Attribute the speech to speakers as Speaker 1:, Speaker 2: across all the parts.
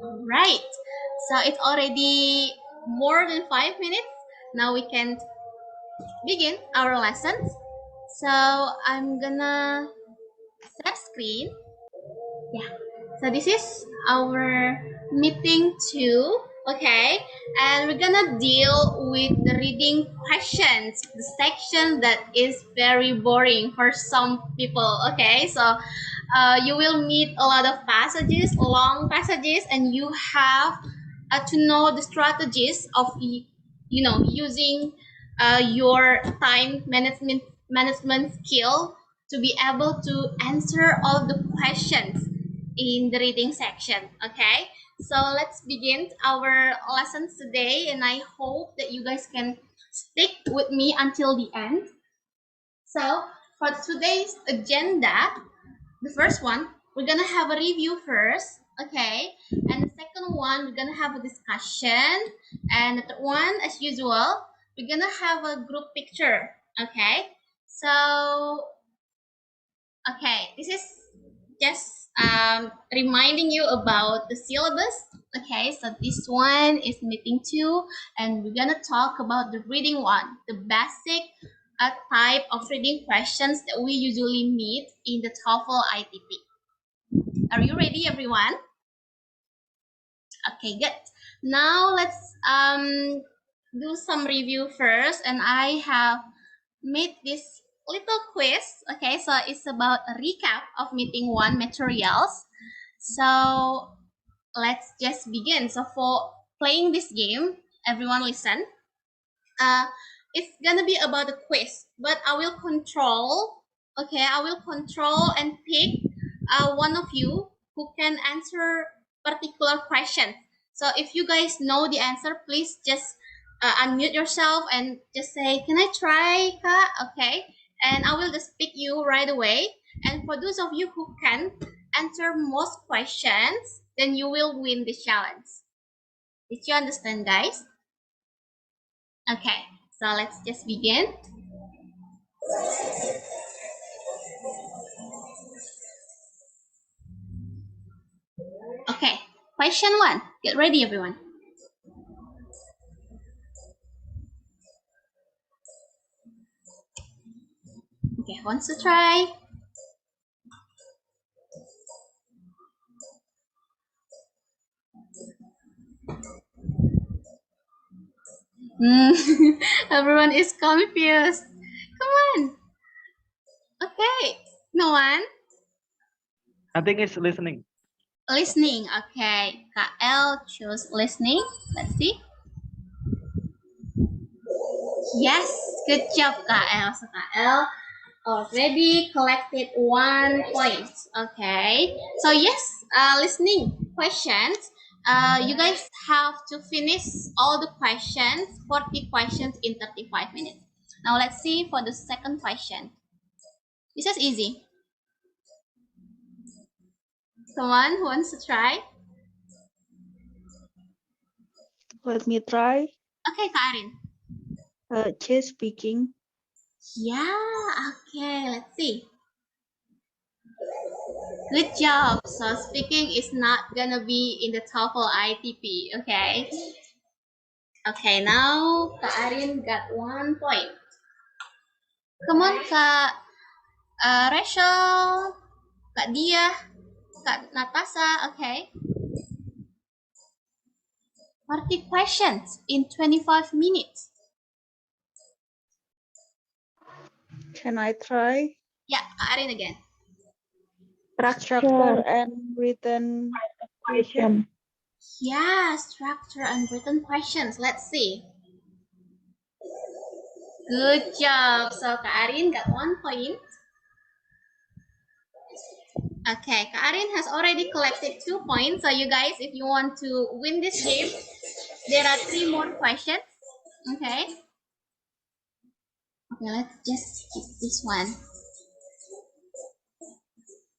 Speaker 1: Right. So it's already more than 5 minutes. Now we can begin our lessons. So I'm gonna set screen. Yeah. So this is our meeting two. Okay. And we're gonna deal with the reading questions, the section that is very boring for some people. Okay. So you will meet a lot of passages, long passages, and you have to know the strategies of using your time management skill to be able to answer all the questions in the reading section. Okay, so let's begin our lessons today, and I hope that you guys can stick with me until the end. So for today's agenda, the first one, we're gonna have a review first, okay? And the second one, we're gonna have a discussion. And the third one, as usual, we're gonna have a group picture, okay? So, okay, this is just reminding you about the syllabus. Okay, so this one is meeting two, and we're gonna talk about the reading one, the basic type of reading questions that we usually meet in the TOEFL ITP. Are you ready, everyone? Okay, good. Now let's do some review first, and I have made this little quiz. Okay, so it's about a recap of meeting one materials. So let's just begin. So for playing this game, everyone listen. It's gonna be about a quiz, but I will control. Okay, I will control and pick one of you who can answer particular question. So if you guys know the answer, please just unmute yourself and just say, "Can I try, Kak?" Okay, and I will just pick you right away. And for those of you who can answer most questions, then you will win the challenge. Did you understand, guys? Okay, so let's just begin. Okay, question one. Get ready, everyone. Okay, wants to try? Everyone is confused. Come on. Okay, no one?
Speaker 2: I think it's listening.
Speaker 1: Listening. Okay, KL choose listening. Let's see. Yes, good job, KL. So KL already collected 1 point. Okay, so yes, listening questions. You guys have to finish all the questions, 40 questions in 35 minutes. Now let's see for the second question. This is easy. Someone who wants to try?
Speaker 3: Let me try.
Speaker 1: Okay, Karin.
Speaker 3: Just speaking.
Speaker 1: Yeah, okay, let's see. Good job. So speaking is not gonna be in the TOEFL ITP, okay? Okay, now Kak Arin got 1 point. Come on, Kak Rachel, Kak Dia, Kak Natasha, okay? 40 questions in 25 minutes.
Speaker 3: Can I try?
Speaker 1: Yeah, Kak Arin again.
Speaker 3: Structure and written question.
Speaker 1: Yeah, structure and written questions. Let's see. Good job. So Kak Arin got 1 point. Okay, Kak Arin has already collected 2 points. So you guys, if you want to win this game, there are 3 more questions. Okay. Okay, let's just skip this one.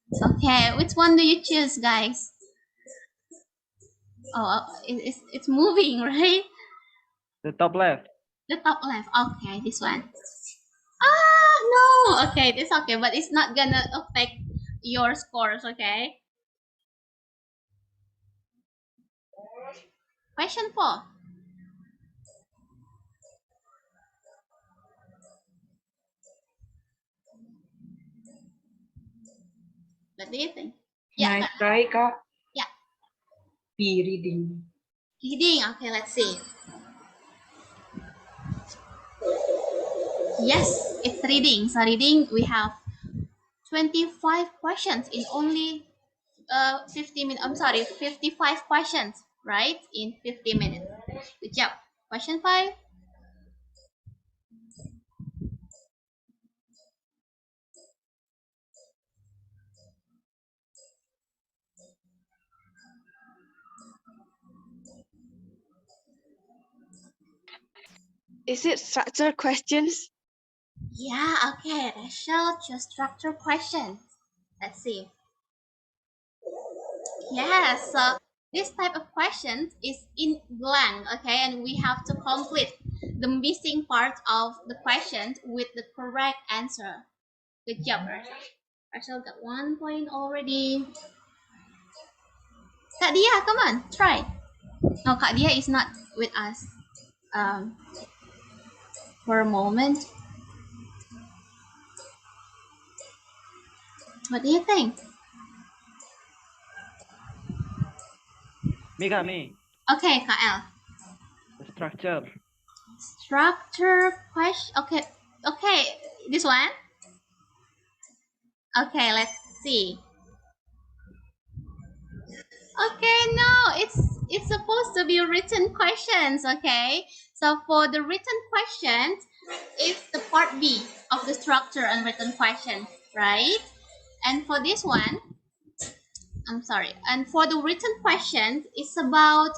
Speaker 1: Okay, which one do you choose, guys? Oh, it's moving, right?
Speaker 2: The top left.
Speaker 1: The top left. Okay, this one. Ah, no. Okay, it's okay, but it's not gonna affect your scores, okay? Question 4. What do you think?
Speaker 4: Can I try, Kak?
Speaker 1: Yeah.
Speaker 4: Be reading.
Speaker 1: Reading. Okay, let's see. Yes, it's reading. So reading, we have 25 questions in only 50 minutes. I'm sorry, 55 questions, right? In 50 minutes. Good job. Question 5.
Speaker 5: Is it structured questions?
Speaker 1: Yeah, okay. Rachel, choose structure questions. Let's see. Yes, so this type of questions is in blank, okay, and we have to complete the missing part of the question with the correct answer. Good job, Rachel. Rachel got 1 point already. Kak Dia, come on, try. No, Kak Dia is not with us for a moment. What do you think?
Speaker 2: Me, Kak, me.
Speaker 1: Okay, Kak El.
Speaker 2: The structure.
Speaker 1: Structure question. Okay, okay. This one. Okay, let's see. Okay, no, it's supposed to be written questions. Okay, so for the written questions, it's the part B of the structure and written questions, right? And for this one, I'm sorry. And for the written questions, it's about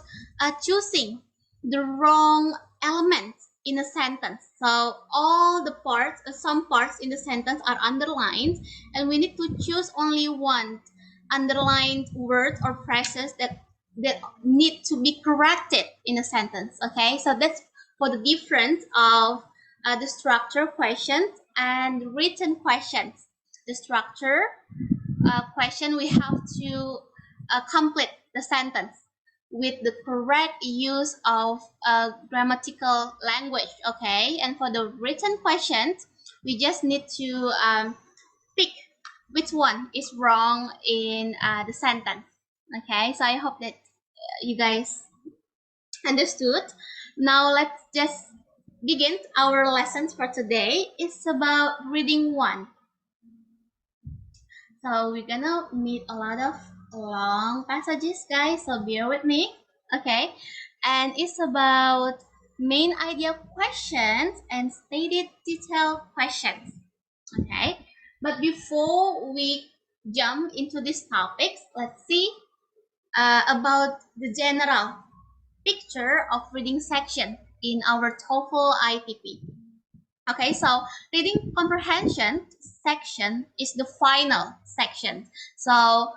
Speaker 1: choosing the wrong element in a sentence. So all the parts, some parts in the sentence are underlined, and we need to choose only one underlined word or phrases that need to be corrected in a sentence. Okay, so that's for the difference of the structure questions and written questions. The structure question, we have to complete the sentence with the correct use of grammatical language. Okay, and for the written questions, we just need to pick which one is wrong in the sentence. Okay, so I hope that you guys understood. Now let's just begin our lessons for today. It's about reading 1. So we're gonna meet a lot of long passages, guys, so bear with me. Okay, and it's about main idea questions and stated detail questions. Okay, but before we jump into these topics, let's see about the general picture of reading section in our TOEFL ITP. Okay, so reading comprehension section is the final section. So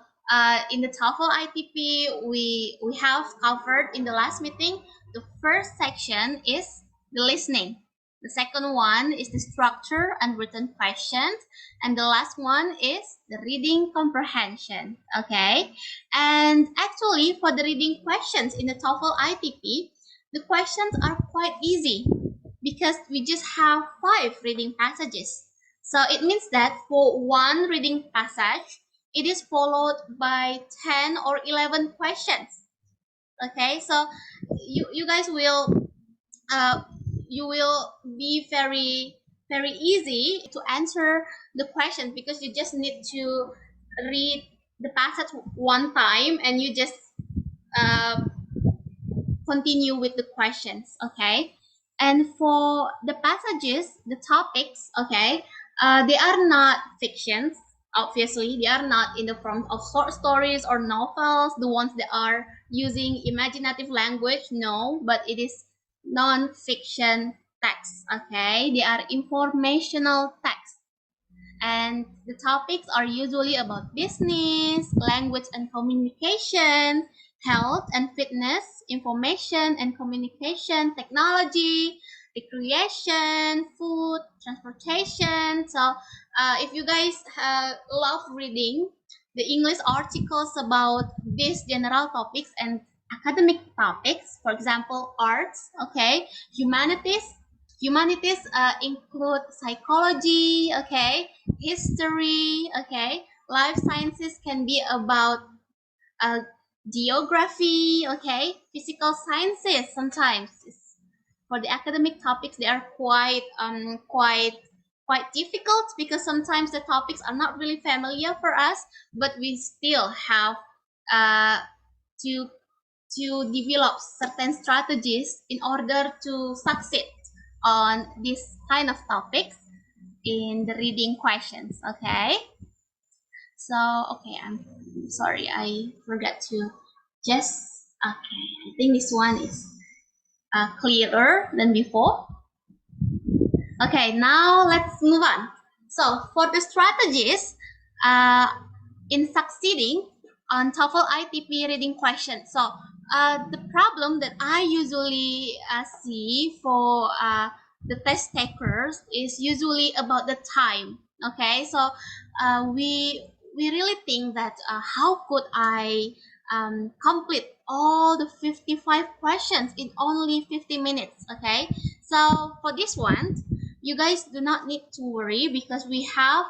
Speaker 1: in the TOEFL ITP, we have covered in the last meeting, the first section is the listening. The second one is the structure and written questions. And the last one is the reading comprehension. Okay, and actually for the reading questions in the TOEFL ITP, the questions are quite easy because we just have 5 reading passages. So it means that for one reading passage, it is followed by 10 or 11 questions. Okay, so you guys will you will be very easy to answer the questions because you just need to read the passage one time and you just continue with the questions. Okay, and for the passages, the topics, okay, they are not fictions. Obviously, they are not in the form of short stories or novels, the ones that are using imaginative language. No, but it is non-fiction text. Okay, they are informational text, and the topics are usually about business, language and communication, health and fitness, information and communication, technology, recreation, food, transportation. So if you guys love reading the English articles about these general topics and academic topics, for example, arts, okay, humanities include psychology, okay, history, okay, life sciences can be about uh, geography, okay, physical sciences. Sometimes for the academic topics, they are quite difficult because sometimes the topics are not really familiar for us, but we still have uh, to develop certain strategies in order to succeed on this kind of topics in the reading questions. Okay, so okay, I'm sorry, I forgot to just okay, I think this one is clearer than before. Okay, now let's move on. So for the strategies uh, in succeeding on TOEFL ITP reading questions. So the problem that I usually see for the test takers is usually about the time. Okay, so we really think that how could I complete all the 55 questions in only 50 minutes? Okay, so for this one, you guys do not need to worry because we have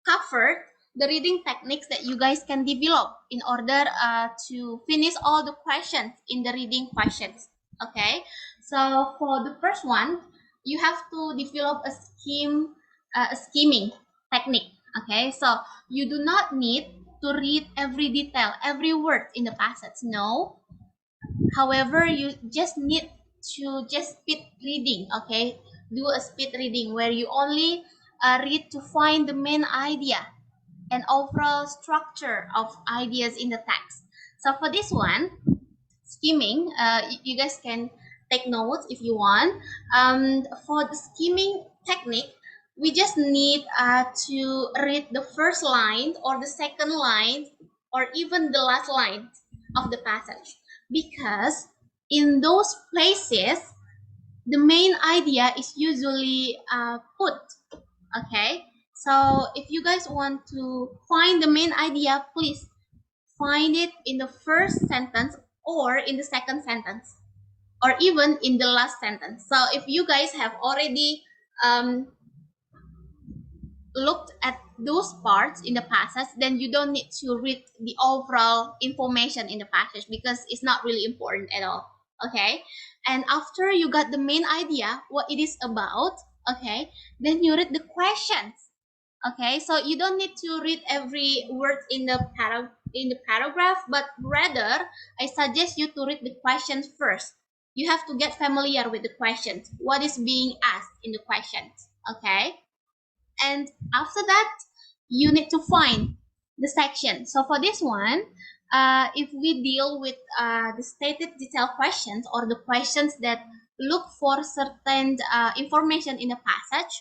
Speaker 1: covered the reading techniques that you guys can develop in order to finish all the questions in the reading questions. Okay, so for the first one, you have to develop a skimming technique. Okay, so you do not need to read every detail, every word in the passage. No, however, you just need to just speed reading. Okay, do a speed reading where you only read to find the main idea and overall structure of ideas in the text. So for this one, skimming, you guys can take notes if you want. For the skimming technique, we just need to read the first line or the second line or even the last line of the passage, because in those places the main idea is usually put. Okay, so if you guys want to find the main idea, please find it in the first sentence or in the second sentence or even in the last sentence. So if you guys have already um, looked at those parts in the passage, then you don't need to read the overall information in the passage because it's not really important at all. Okay, and after you got the main idea what it is about, okay, then you read the questions. Okay, so you don't need to read every word in the paragraph, but rather I suggest you to read the questions first. You have to get familiar with the questions, what is being asked in the questions. Okay, and after that you need to find the section. So for this one, if we deal with the stated detail questions or the questions that look for certain information in the passage,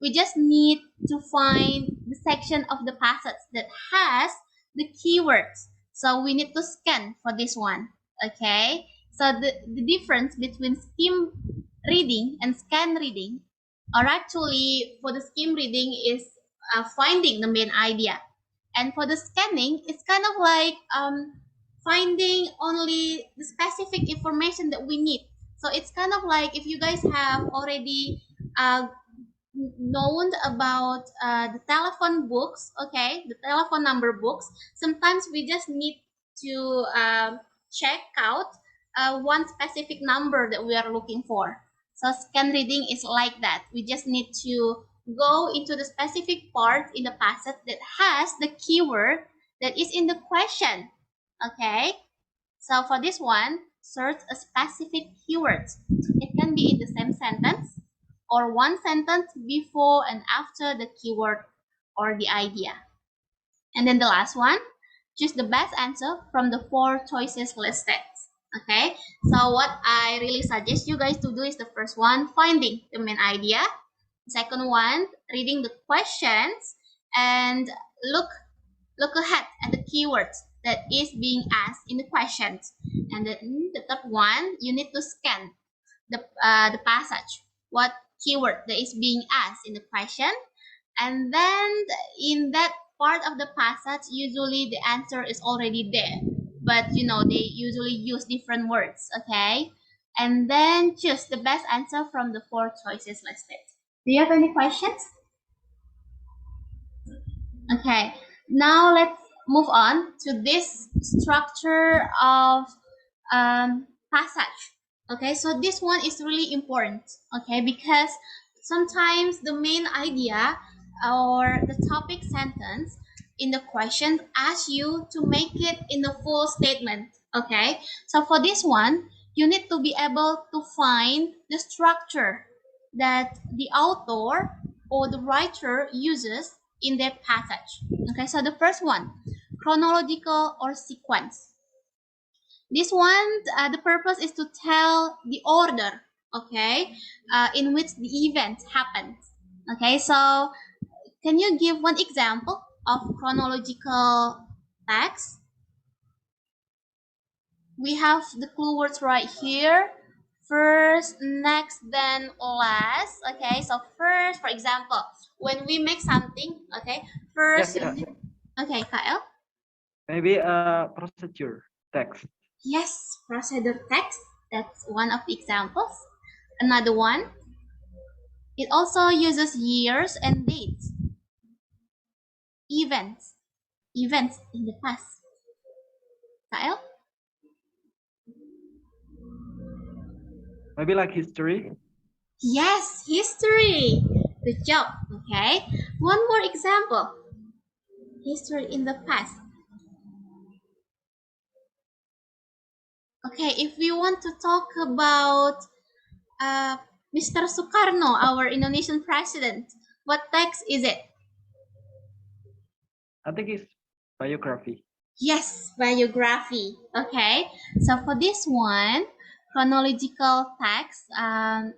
Speaker 1: we just need to find the section of the passage that has the keywords. So we need to scan for this one. Okay, so the difference between skim reading and scan reading, or actually for the skim reading, is finding the main idea, and for the scanning it's kind of like finding only the specific information that we need. So it's kind of like if you guys have already uh, known about the telephone books, okay, the telephone number books, sometimes we just need to check out one specific number that we are looking for. So scan reading is like that. We just need to go into the specific part in the passage that has the keyword that is in the question. Okay, so for this one, search a specific keyword. It can be in the same sentence or one sentence before and after the keyword or the idea. And then the last one, choose the best answer from the 4 choices listed. Okay, so what I really suggest you guys to do is the first one, finding the main idea. The second one, reading the questions and look ahead at the keywords that is being asked in the questions. And then the third one, you need to scan the passage, what keyword that is being asked in the question. And then in that part of the passage, usually the answer is already there. but you know they usually use different words. Okay, and then choose the best answer from the 4 choices listed. Do you have any questions? Okay, now let's move on to this structure of passage. Okay, so this one is really important. Okay, because sometimes the main idea or the topic sentence in the question asks you to make it in the full statement. Okay, so for this one, you need to be able to find the structure that the author or the writer uses in their passage. Okay, so the first one, chronological or sequence. This one, the purpose is to tell the order, okay, in which the event happened. Okay, so can you give one example of chronological text? We have the clue words right here. First, next, then last. Okay, so first, for example, when we make something, okay, first,
Speaker 2: Yes,
Speaker 1: okay, Kyle.
Speaker 2: maybe a procedure text.
Speaker 1: Yes, procedure text. That's one of the examples. Another one, it also uses years and dates. Events. Events in the past. Kyle?
Speaker 2: Maybe like history.
Speaker 1: Yes, history. Good job. Okay. One more example. History in the past. Okay, if we want to talk about uh, Mr. Sukarno, our Indonesian president, what text is it?
Speaker 2: I think it's biography.
Speaker 1: Yes, biography. Okay, so for this one, chronological text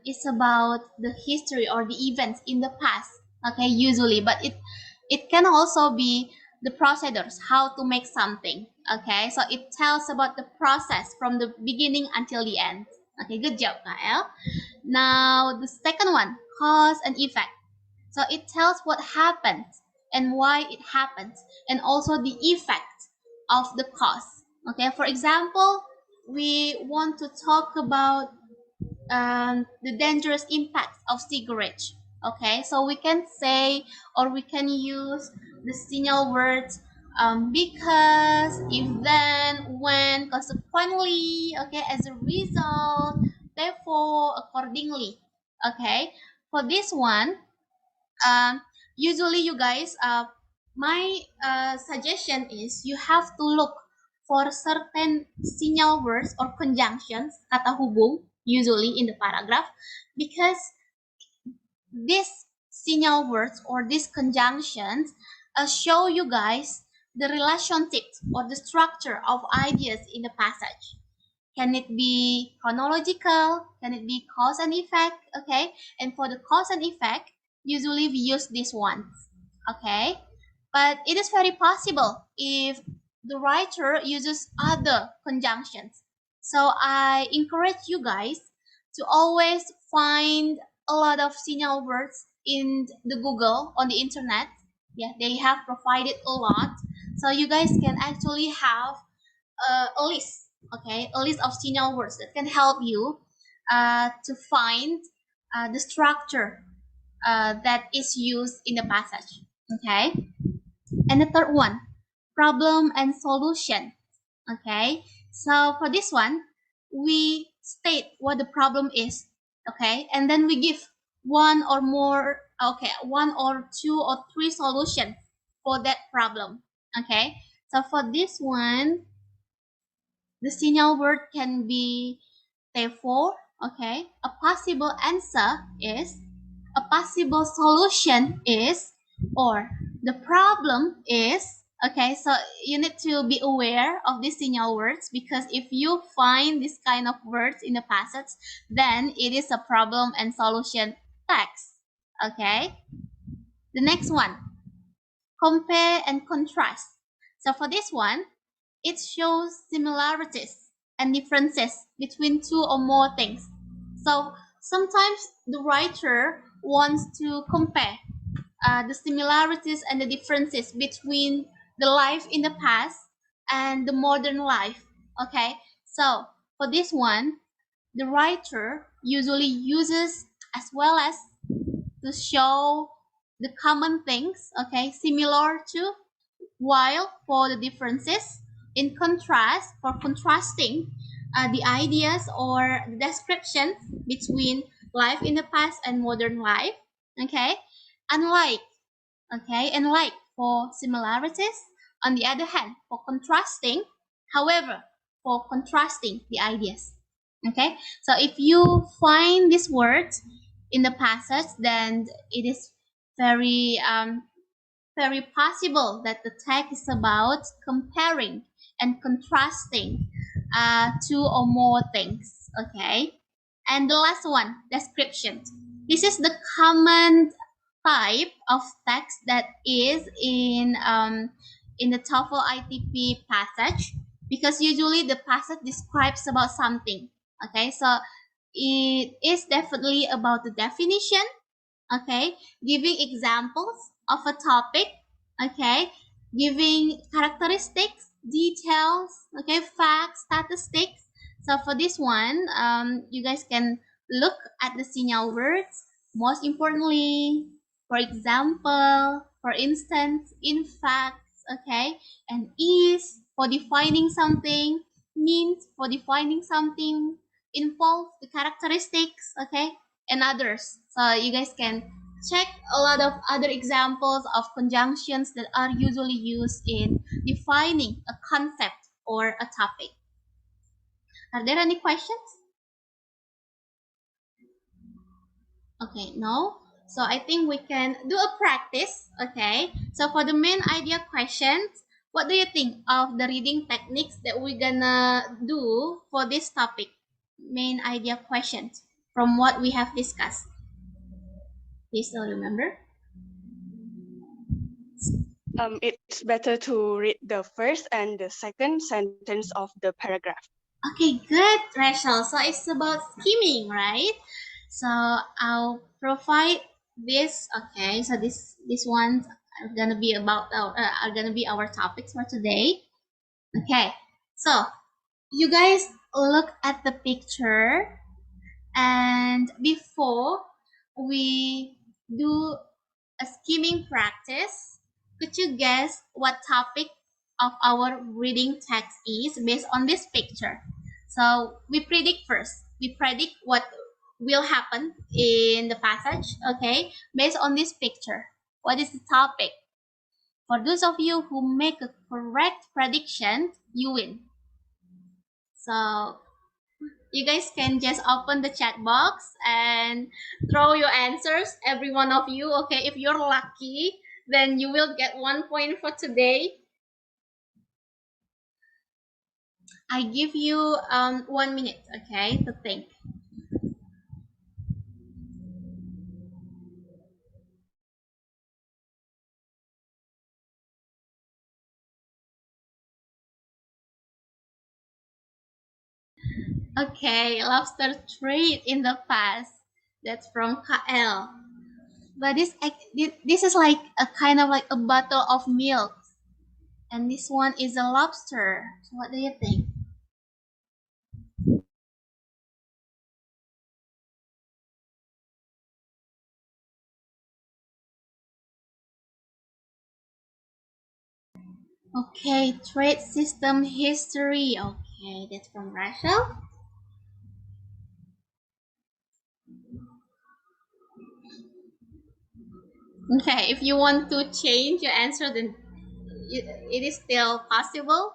Speaker 1: is about the history or the events in the past. Okay, usually, but it can also be the procedures, how to make something. Okay, so it tells about the process from the beginning until the end. Okay, good job, Kyle. Now the second one, cause and effect. So it tells what happened and why it happens, and also the effect of the cause. Okay, for example, we want to talk about the dangerous impacts of cigarettes. Okay, so we can say or we can use the signal words because, if then, when, consequently, okay, as a result, therefore, accordingly. Okay, for this one, um, usually you guys my suggestion is you have to look for certain signal words or conjunctions, kata hubung, usually in the paragraph, because these signal words or these conjunctions show you guys the relationships or the structure of ideas in the passage. Can it be chronological? Can it be cause and effect? Okay. And for the cause and effect, usually we use these ones. Okay. But it is very possible if the writer uses other conjunctions. So I encourage you guys to always find a lot of signal words in the Google on the internet. Yeah, they have provided a lot. So you guys can actually have a list, okay, a list of signal words that can help you to find the structure that is used in the passage. Okay, and the third one, problem and solution. Okay, so for this one, we state what the problem is. Okay, and then we give one or more, okay, one or two or three solutions for that problem. Okay, so for this one, the signal word can be therefore, okay? A possible answer is, a possible solution is, or the problem is, okay? So you need to be aware of these signal words, because if you find this kind of words in the passage, then it is a problem and solution text, okay? The next one, compare and contrast. So for this one, it shows similarities and differences between two or more things. So sometimes the writer wants to compare the similarities and the differences between the life in the past and the modern life. Okay, so for this one, the writer usually uses as well as to show the common things, okay, similar to, while for the differences, in contrast, for contrasting the ideas or the descriptions between life in the past and modern life, okay, unlike, okay, and like for similarities, on the other hand, for contrasting, however, for contrasting the ideas, okay. So if you find these words in the passage, then it is very very possible that the text is about comparing and contrasting two or more things, okay. And the last one, description. This is the common type of text that is in the TOEFL ITP passage, because usually the passage describes about something, okay. So it is definitely about the definition, okay, giving examples of a topic, okay, giving characteristics, details, okay, facts, statistics. So for this one, you guys can look at the signal words. Most importantly, for example, for instance, in fact, okay, and is for defining something, means for defining something, involve the characteristics, okay, and others. So you guys can check a lot of other examples of conjunctions that are usually used in defining a concept or a topic. Are there any questions? Okay, no. So I think we can do a practice. Okay. So for the main idea questions, what do you think of the reading techniques that we're gonna do for this topic? Main idea questions from what we have discussed. Do you still remember?
Speaker 5: It's better to read the first and the second sentence of the paragraph.
Speaker 1: Okay, good, Rachel. So it's about skimming, right? So I'll provide this. Okay, so this ones are gonna be about are gonna be our topics for today. Okay, so you guys look at the picture, and before we do a skimming practice, could you guess what topic of our reading text is based on this picture? So we predict first. We predict what will happen in the passage, okay, based on this picture. What is the topic? For those of you who make a correct prediction, you win. So you guys can just open the chat box and throw your answers, every one of you, okay. If you're lucky, then you will get 1 point for today. I give you 1 minute, okay, to think. Okay, lobster trade in the past. That's from KL. But this is like a kind of like a bottle of milk, and this one is a lobster. So what do you think? Okay, trade system history. Okay, that's from Rachel. Okay, if you want to change your answer, then it is still possible.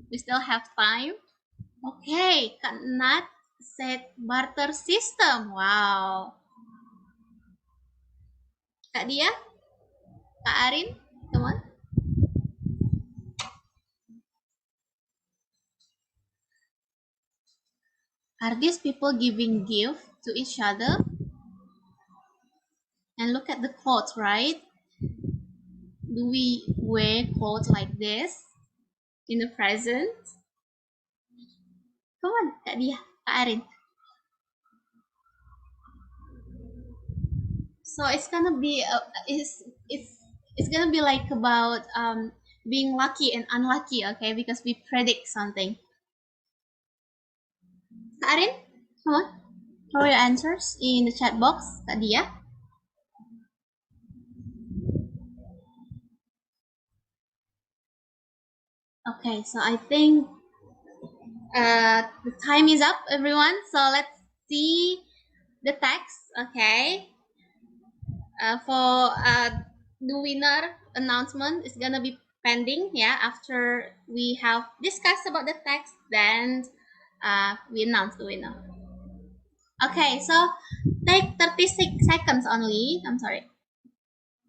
Speaker 1: We still have time. Okay, Kak Nat said barter system. Wow. Kak Dia, Kak Arin, come on. Are these people giving gift to each other? And look at the clothes, right? Do we wear clothes like this in the present? Come on, Kak Dia, Kak Arin. So it's gonna be it's gonna be like about being lucky and unlucky, okay, because we predict something. Kak Arin, come on, throw your answers in the chat box. Kak Dia. Okay, so I think the time is up, everyone. So let's see the text, okay. For the winner announcement is gonna be pending, yeah. After we have discussed about the text, then we announce the winner. Okay, so take 36 seconds only. I'm sorry.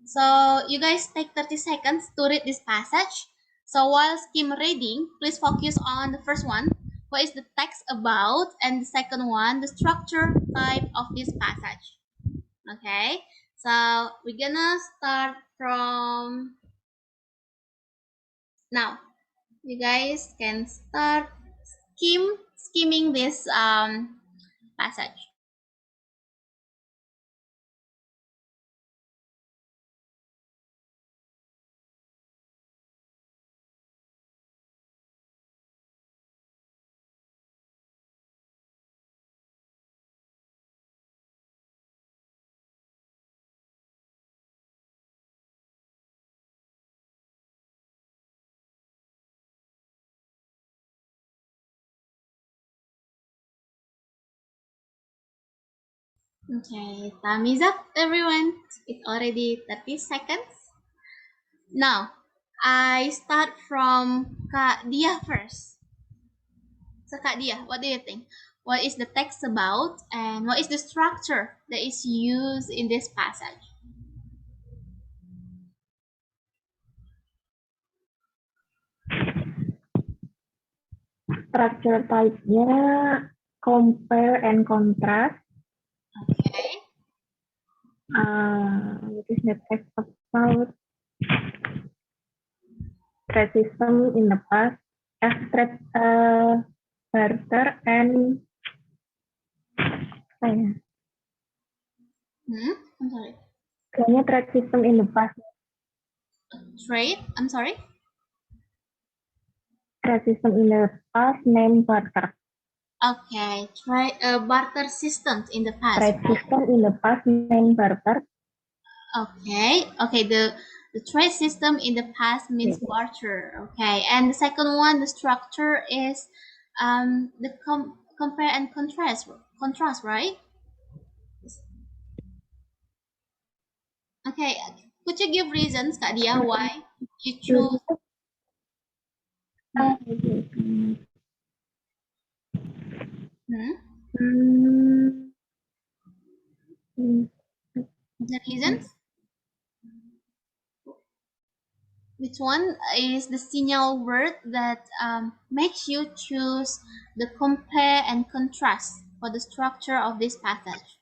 Speaker 1: So you guys take 30 seconds to read this passage. So while skim reading, please focus on the first one. What is the text about? And the second one, the structure type of this passage. Okay, so we're gonna start from now. You guys can start skimming this passage. Okay, time is up, everyone. It's already 30 seconds. Now, I start from Kak Dia first. So Kak Dia, what do you think? What is the text about and what is the structure that is used in this passage?
Speaker 6: Structure type-nya compare and contrast.
Speaker 1: Okay.
Speaker 6: Which is the text about trade system in the past, trade barter and
Speaker 1: I'm sorry.
Speaker 6: kayaknya trade system in the past.
Speaker 1: Trade, I'm sorry.
Speaker 6: Trade system in the past named barter.
Speaker 1: Okay, barter systems in the past.
Speaker 6: Trade system in the past named barter.
Speaker 1: Okay, the trade system in the past means barter. Okay, and the second one, the structure is the compare and contrast, right? Okay, could you give reasons, Kak Dia, why you choose? The reasons? Which one is the signal word that makes you choose the compare and contrast for the structure of this passage?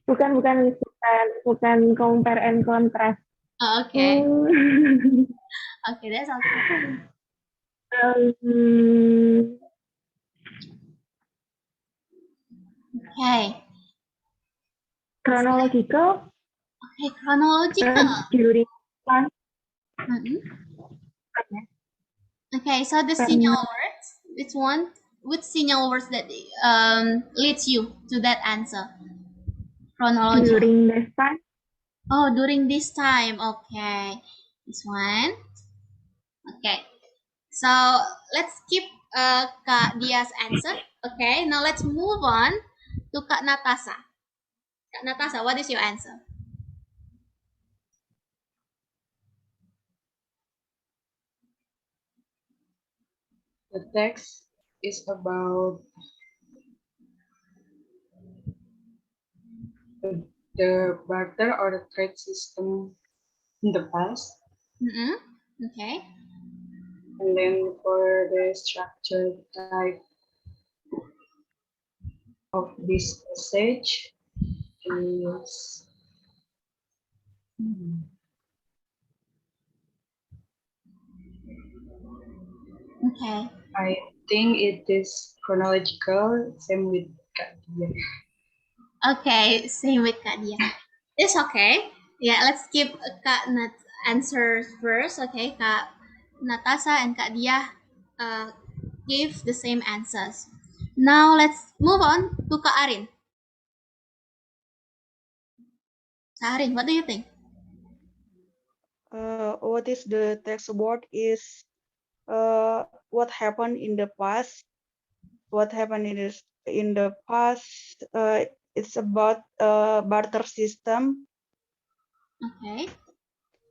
Speaker 6: Bukan compare and contrast.
Speaker 1: Oh, okay. Okay, that's okay. Okay.
Speaker 6: Chronological.
Speaker 1: Okay, chronological.
Speaker 6: During past.
Speaker 1: Okay, so the signal words, which signal words that leads you to that answer? Chronological.
Speaker 6: During this time.
Speaker 1: Oh, during this time. Okay, this one. Okay, so let's skip Kak Dia's answer. Okay, now let's move on to Kak Natasha. Kak Natasha, what is your answer?
Speaker 4: The text is about the barter or the trade system in the past.
Speaker 1: Okay.
Speaker 4: And then for the structure type of this passage is
Speaker 1: Okay.
Speaker 4: I think it is chronological, same with Kak Dia.
Speaker 1: Okay, same with Kak Dia. It's okay. Yeah, let's keep Kak Nat answer first. Okay, Kak Natasha and Kak Dia give the same answers. Now let's move on to Kak Arin. Kak Arin, what do you think?
Speaker 3: What is the text about is what happened in the past. What happened in the past. It's about barter system.
Speaker 1: Okay.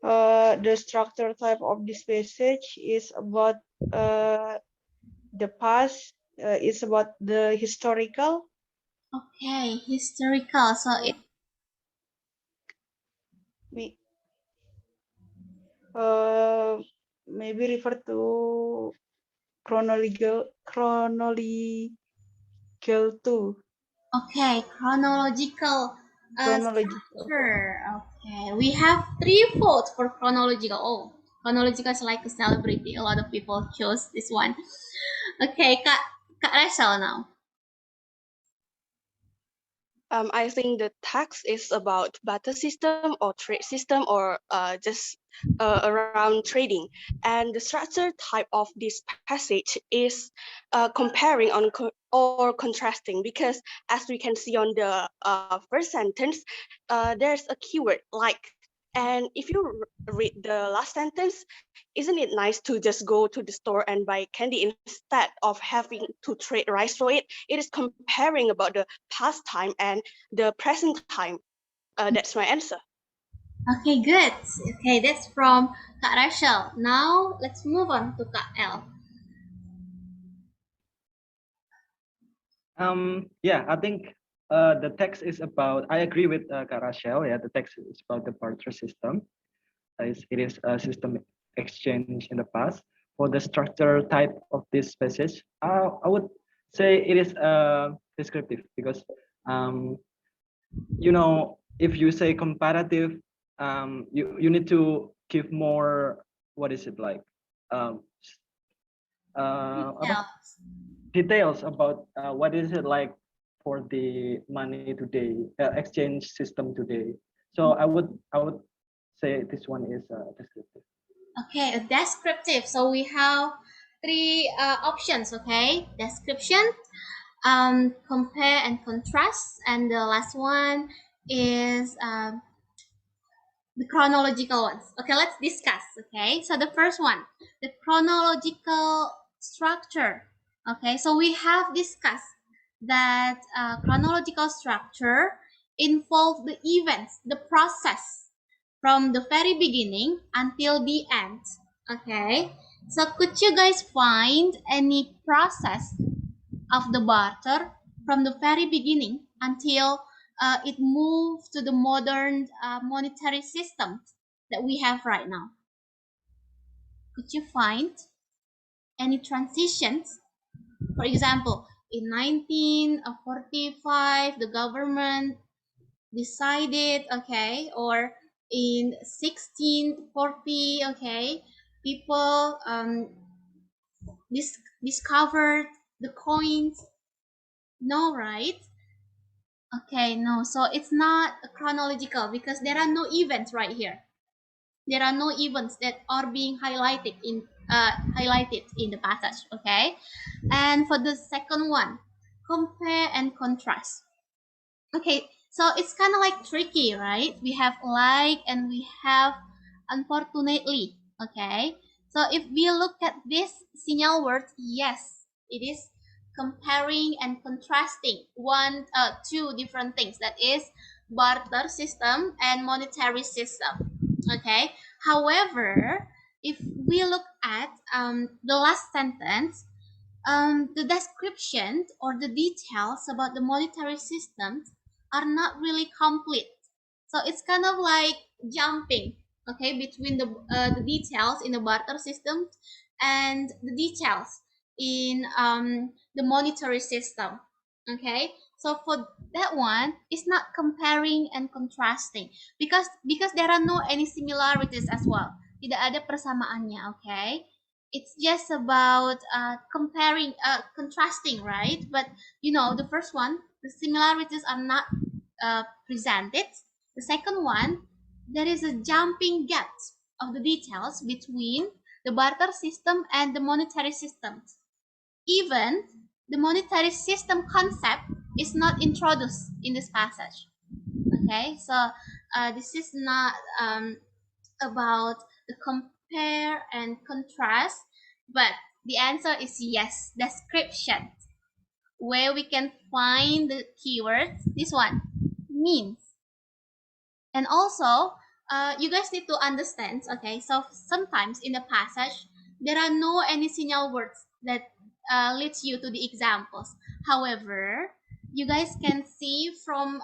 Speaker 3: The structure type of this passage is about the past. It's about the historical.
Speaker 1: Okay, historical. So it
Speaker 3: Me- Maybe refer to chronological too.
Speaker 1: okay, chronological
Speaker 3: Chronological.
Speaker 1: structure. Okay, we have 3 votes for chronological. Oh, chronological is like a celebrity. A lot of people chose this one. Okay, Kak Rachel now.
Speaker 5: I think the tax is about barter system or trade system or just around trading. And the structure type of this passage is comparing or contrasting, because as we can see on the first sentence, there's a keyword like. And if you read the last sentence, isn't it nice to just go to the store and buy candy instead of having to trade rice for it? It is comparing about the past time and the present time. That's my answer.
Speaker 1: Okay, good. Okay, that's from Kak Rachel. Now let's move on to Kak L.
Speaker 2: Yeah, I think the text is about. I agree with Kak Rachel. Yeah, the text is about the barter system. It is a system exchange in the past. For the structure type of this passage, I would say it is descriptive, because you know, if you say comparative, you need to give more. What is it like? Um, apa?
Speaker 1: Yeah.
Speaker 2: Details about what is it like for the money today, exchange system today. So I would say this one is descriptive.
Speaker 1: Okay, a descriptive. So we have 3 options. Okay, description, compare and contrast, and the last one is the chronological ones. Okay, let's discuss. Okay, so the first one, the chronological structure. Okay, so we have discussed that chronological structure involves the events, the process from the very beginning until the end. Okay, so could you guys find any process of the barter from the very beginning until it moved to the modern monetary system that we have right now? Could you find any transitions? For example, in 1945, the government decided, okay, or in 1640, okay, people discovered the coins. No, right? Okay, no. So it's not chronological because there are no events right here. There are no events that are being highlighted in the passage. Okay, and for the second one, compare and contrast. Okay, so it's kind of like tricky, right? We have like and we have unfortunately. Okay, so if we look at this signal word, yes, it is comparing and contrasting two different things, that is barter system and monetary system. Okay, however, if we look at the last sentence, the description or the details about the monetary systems are not really complete. So it's kind of like jumping, okay, between the details in the barter system and the details in the monetary system. Okay, so for that one, it's not comparing and contrasting because there are no any similarities as well. Tidak ada persamaannya, okay? it's just about comparing, contrasting, right? But you know, the first one, the similarities are not presented. The second one, there is a jumping gaps of the details between the barter system and the monetary system. Even the monetary system concept is not introduced in this passage. Okay, so this is not about the compare and contrast, but the answer is yes, description, where we can find the keywords. This one, means. And also, you guys need to understand, okay, so sometimes in the passage there are no any signal words that leads you to the examples. However, you guys can see from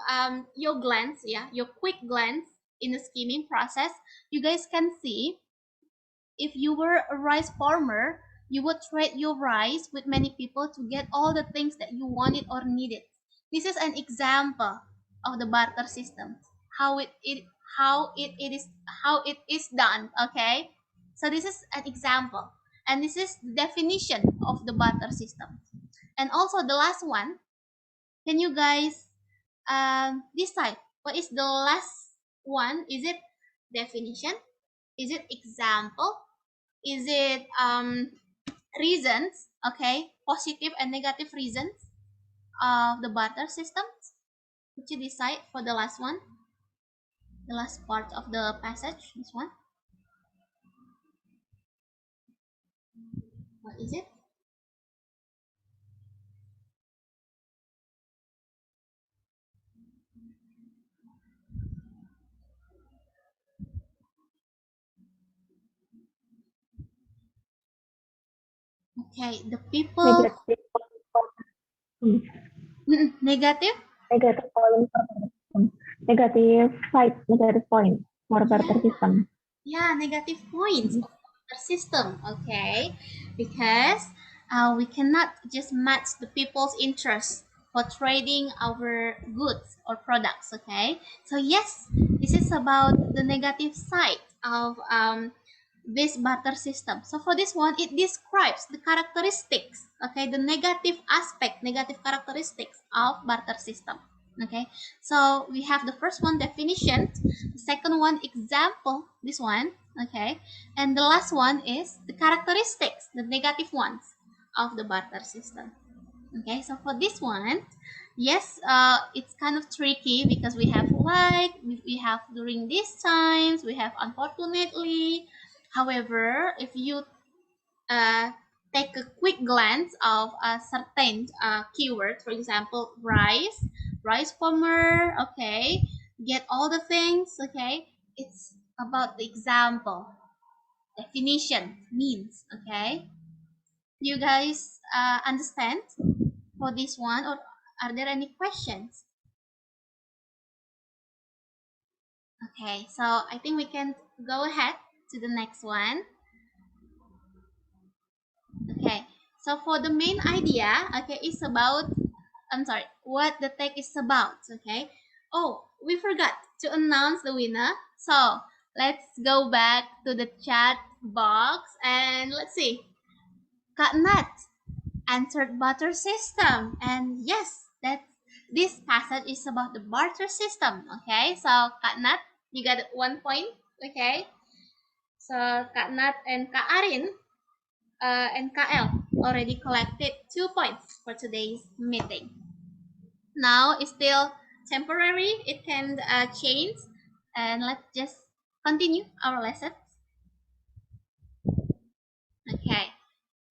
Speaker 1: your glance, yeah, your quick glance in the skimming process, you guys can see if you were a rice farmer, you would trade your rice with many people to get all the things that you wanted or needed. This is an example of the barter system. How it how it is how it is done. Okay, so this is an example, and this is the definition of the barter system. And also the last one. Can you guys decide what is the last one? Is it definition? Is it example? Is it reasons, okay, positive and negative reasons of the barter system? Would you decide for the last one, the last part of the passage? This one, what is it? Okay, the people.
Speaker 6: Negative point.
Speaker 1: Negative.
Speaker 6: Negative point for barter system. Negative side, negative point for barter
Speaker 1: Yeah,
Speaker 6: system.
Speaker 1: yeah, negative points of the system. Okay, because we cannot just match the people's interest for trading our goods or products. Okay, so yes, this is about the negative side of this barter system. So for this one, it describes the characteristics, okay, the negative aspect, negative characteristics of barter system. Okay, so we have the first one, definition, the second one, example, this one, okay, and the last one is the characteristics, the negative ones of the barter system. Okay, so for this one, yes, it's kind of tricky because we have like, we have during these times, we have unfortunately. However, if you uh, take a quick glance of a certain keyword, for example, rice farmer, okay, get all the things, okay, it's about the example, definition, means, okay. You guys understand for this one, or are there any questions? Okay, so I think we can go ahead to the next one. Okay, so for the main idea, okay, it's about, I'm sorry, what the text is about, okay. Oh, we forgot to announce the winner. So let's go back to the chat box and let's see. Kak Nat answered barter system, and yes, that this passage is about the barter system. Okay, so Kak Nat, you got 1 point. Okay, so Kak Nat and Kak Arin and KL already collected 2 points for today's meeting. Now it's still temporary, it can change, and let's just continue our lesson. Okay,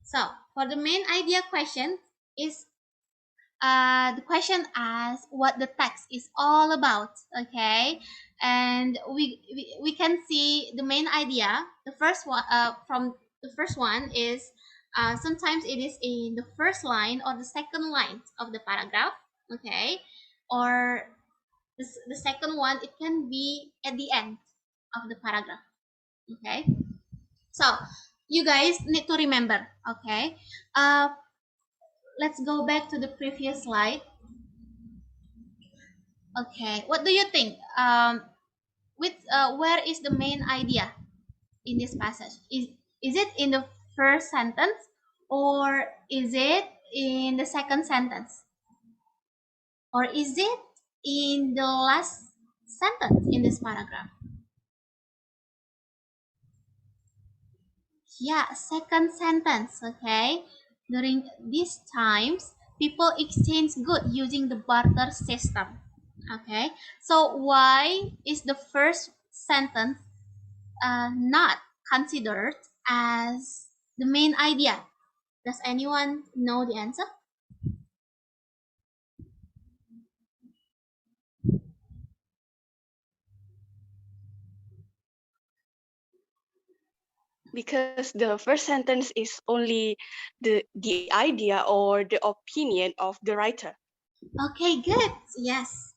Speaker 1: so for the main idea question is the question asks what the text is all about, okay, and we can see the main idea. The first one, from the first one is sometimes it is in the first line or the second line of the paragraph, okay, or the second one, it can be at the end of the paragraph, okay. So you guys need to remember, okay. Let's go back to the previous slide. Okay, what do you think? Where is the main idea in this passage? Is it in the first sentence, or is it in the second sentence? Or is it in the last sentence in this paragraph? Yeah, second sentence, okay? During these times, people exchange goods using the barter system, okay? So why is the first sentence not considered as the main idea? Does anyone know the answer?
Speaker 5: Because the first sentence is only the idea or the opinion of the writer.
Speaker 1: Okay, good. Yes.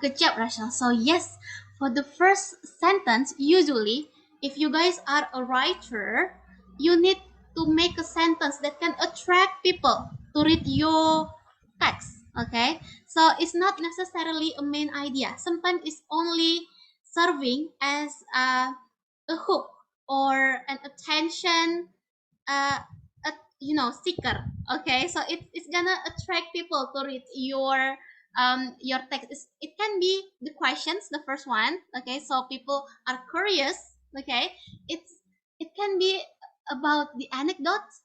Speaker 1: Good job, Rachel. So, yes, for the first sentence, usually, if you guys are a writer, you need to make a sentence that can attract people to read your text. Okay. So, it's not necessarily a main idea. Sometimes it's only serving as a hook or an attention uh, seeker. Okay, so it's gonna attract people to read your text. It can be the questions, the first one. Okay, so people are curious. Okay, it can be about the anecdotes.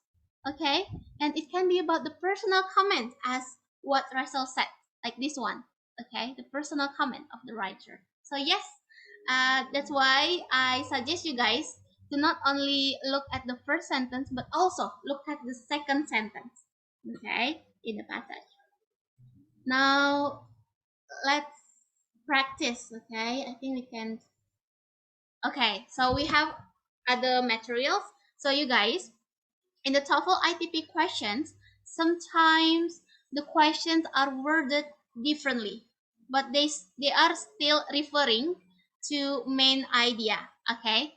Speaker 1: Okay, and it can be about the personal comment, as what Russell said, like this one. Okay, the personal comment of the writer. So yes, that's why I suggest you guys to not only look at the first sentence but also look at the second sentence, okay, in the passage. Now let's practice. Okay, I think we can. Okay, so we have other materials. So you guys, in the TOEFL ITP questions, sometimes the questions are worded differently, but they are still referring to main idea. Okay,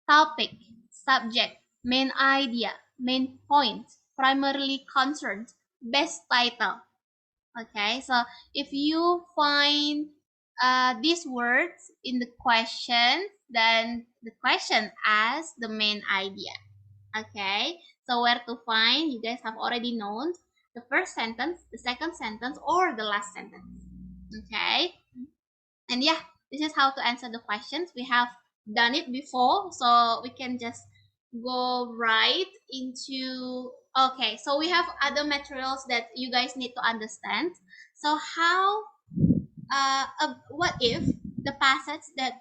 Speaker 1: topic, subject, main idea, main point, primarily concerned, best title. Okay, so if you find these words in the question, then the question asks the main idea. Okay, so where to find? You guys have already known the first sentence, the second sentence, or the last sentence. Okay, and yeah, this is how to answer the questions. We have done it before, so we can just go right into. Okay, so we have other materials that you guys need to understand. So how what if the passage that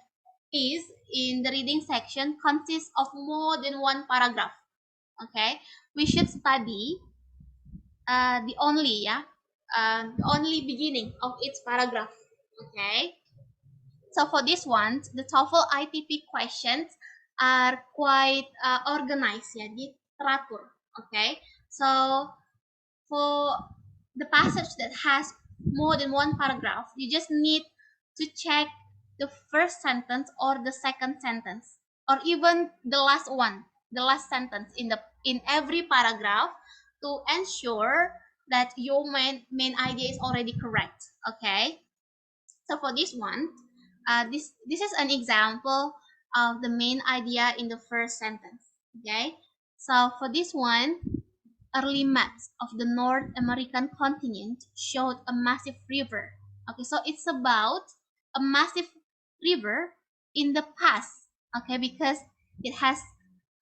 Speaker 1: is in the reading section consists of more than one paragraph? Okay, we should study the only beginning of each paragraph. Okay, so for this one, the TOEFL ITP questions are quite organized, ya, teratur. Okay, so for the passage that has more than one paragraph, you just need to check the first sentence or the second sentence, or even the last one, the last sentence in every paragraph, to ensure that your main idea is already correct. Okay, so for this one, this is an example of the main idea in the first sentence. Okay, so for this one, early maps of the North American continent showed a massive river. Okay, so it's about a massive river in the past. Okay, because it has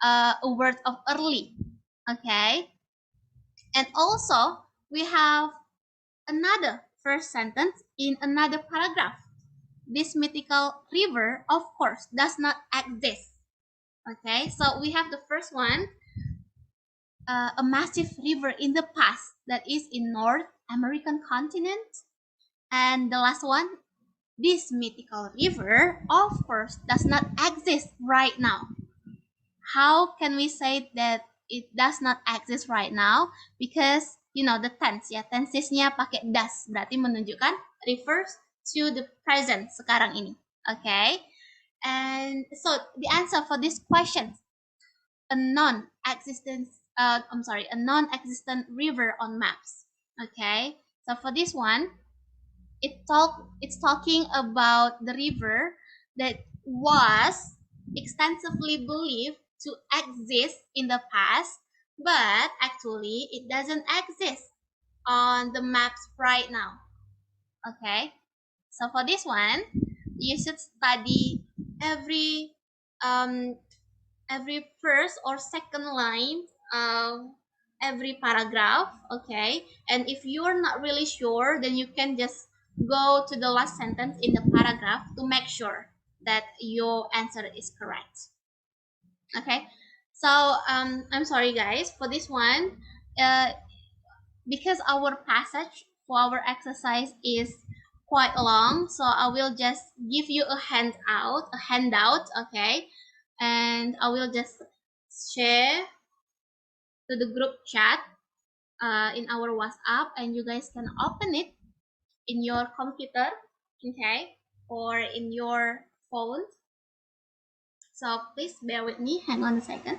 Speaker 1: a word of early. Okay, and also we have another first sentence in another paragraph. This mythical river, of course, does not exist. Okay, so we have the first one, a massive river in the past that is in North American continent, and the last one, this mythical river, of course, does not exist right now. How can we say that it does not exist right now? Because the tense, ya, tensesnya pakai does, berarti menunjukkan refers to the present sekarang ini. Okay, and so the answer for this question, a non-existent a non-existent river on maps. Okay, so for this one, it's talking about the river that was extensively believed to exist in the past, but actually it doesn't exist on the maps right now. Okay, so for this one, you should study every um, every first or second line of every paragraph. Okay, and if you're not really sure, then you can just go to the last sentence in the paragraph to make sure that your answer is correct. Okay, so I'm sorry guys for this one, uh, because our passage for our exercise is quite long, so I will just give you a handout, okay, and I will just share to the group chat in our WhatsApp, and you guys can open it in your computer, okay, or in your phone. So please bear with me, hang on a second.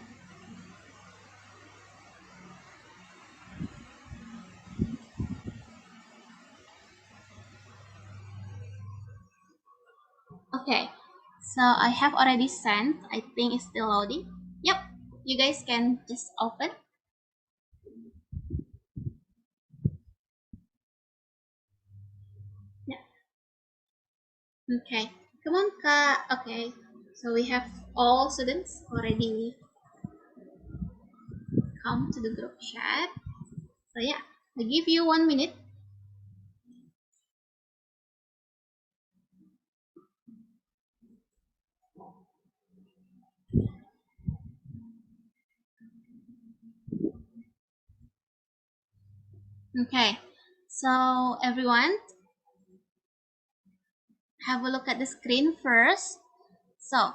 Speaker 1: Okay, so I have already sent. I think it's still loading. Yep, you guys can just open. Yeah. Okay, come on, Kak. Okay, so we have all students already come to the group chat. So yeah, I give you 1 minute. Okay, so everyone, have a look at the screen first. So,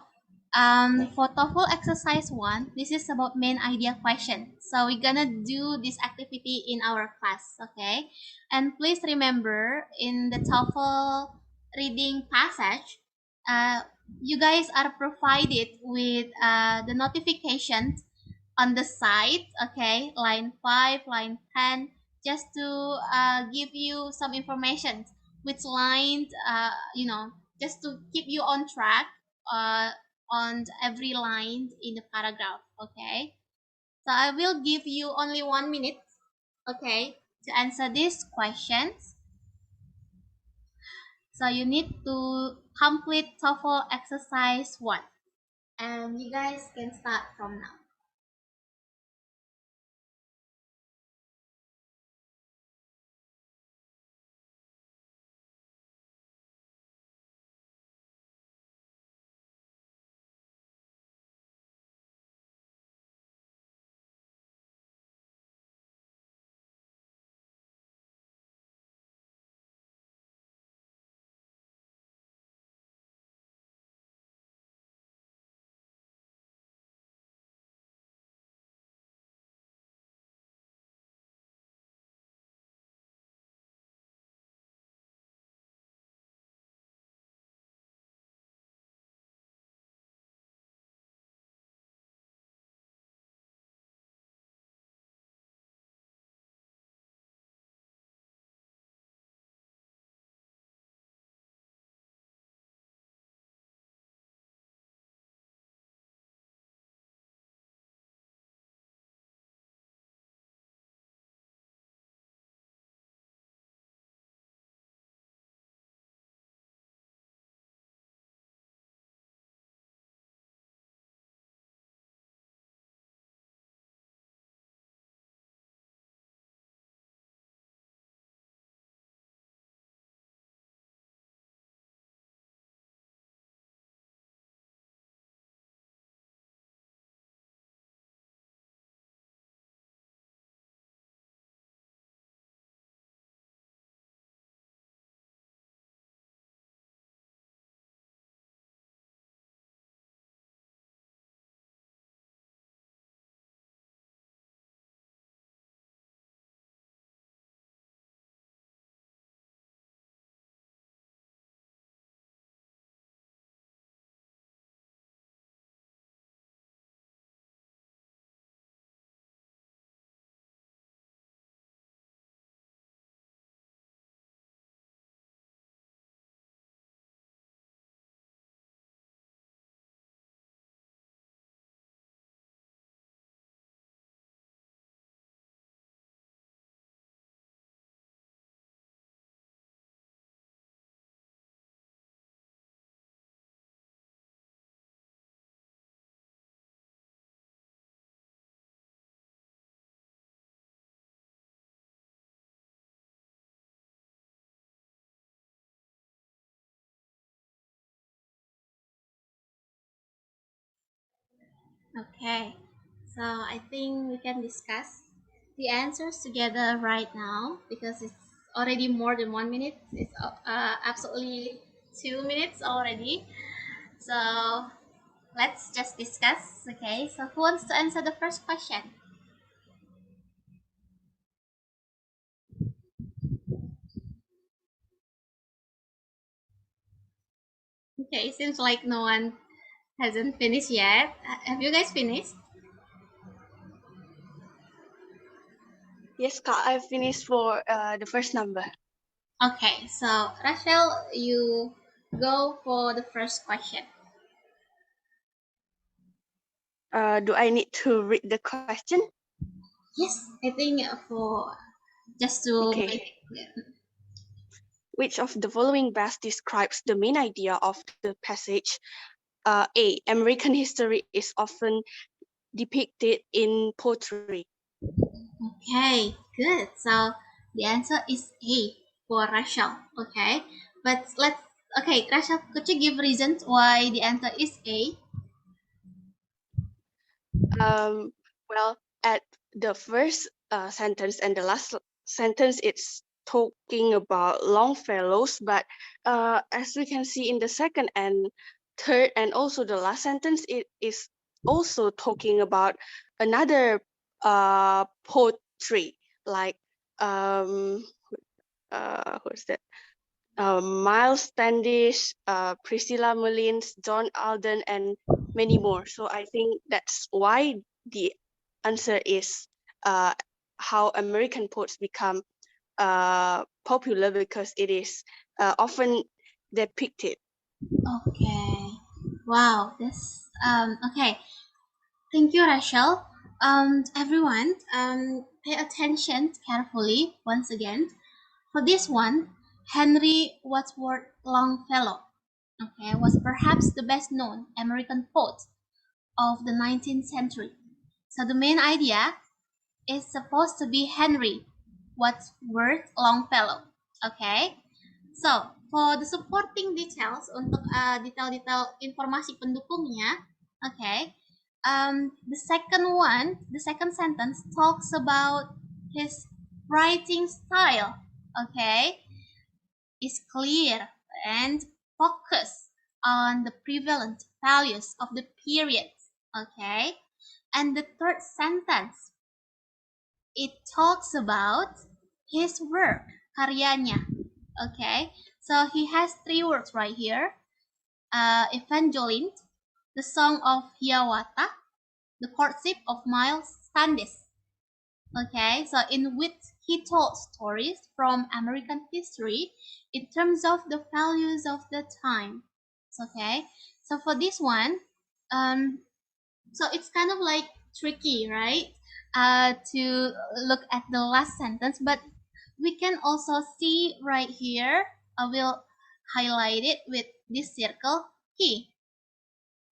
Speaker 1: for TOEFL exercise 1, this is about main idea question. So we're gonna do this activity in our class, okay? And please remember, in the TOEFL reading passage, you guys are provided with the notifications on the side, okay? Line 5, line 10, just to give you some information which line, just to keep you on track uh, on every line in the paragraph, okay? So I will give you only 1 minute, okay, to answer these questions. So you need to complete TOEFL exercise 1, and you guys can start from now. Okay, so I think we can discuss the answers together right now because it's already more than 1 minute. It's absolutely 2 minutes already. So let's just discuss. Okay, so who wants to answer the first question? Okay, seems like no one hasn't finished yet. Have you guys finished?
Speaker 5: Yes, Kak, I finished for the first number.
Speaker 1: Okay, so Rachel, you go for the first question.
Speaker 5: Do I need to read the question?
Speaker 1: Yes, I think for just to
Speaker 5: Okay.
Speaker 1: make it clear.
Speaker 5: Which of the following best describes the main idea of the passage? A. American history is often depicted in poetry.
Speaker 1: Okay, good. So the answer is A for Rachel. Okay, but okay, Rachel, could you give reasons why the answer is A?
Speaker 5: Well, at the first sentence and the last sentence, it's talking about Longfellows, but as we can see in the second and third and also the last sentence, it is also talking about another poetry, like who's that? Miles Standish, Priscilla Mullins, John Alden, and many more. So I think that's why the answer is how American poets become popular, because it is often depicted.
Speaker 1: Okay. Wow, this okay. Thank you, Rachel. Everyone, pay attention carefully once again. For this one, Henry Wadsworth Longfellow, okay, was perhaps the best known American poet of the 19th century. So the main idea is supposed to be Henry Wadsworth Longfellow. Okay. So, for the supporting details untuk detail-detail informasi pendukungnya, okay. The second sentence talks about his writing style. Okay, is clear and focused on the prevalent values of the period. Okay, and the third sentence it talks about his work, karyanya. Okay, so he has three words right here: Evangeline, the Song of Hiawatha, the Courtship of Miles Standish. Okay, so in which he told stories from American history in terms of the values of the time. Okay, so for this one, um, so it's kind of like tricky, right? To look at the last sentence, but we can also see right here. I will highlight it with this circle key.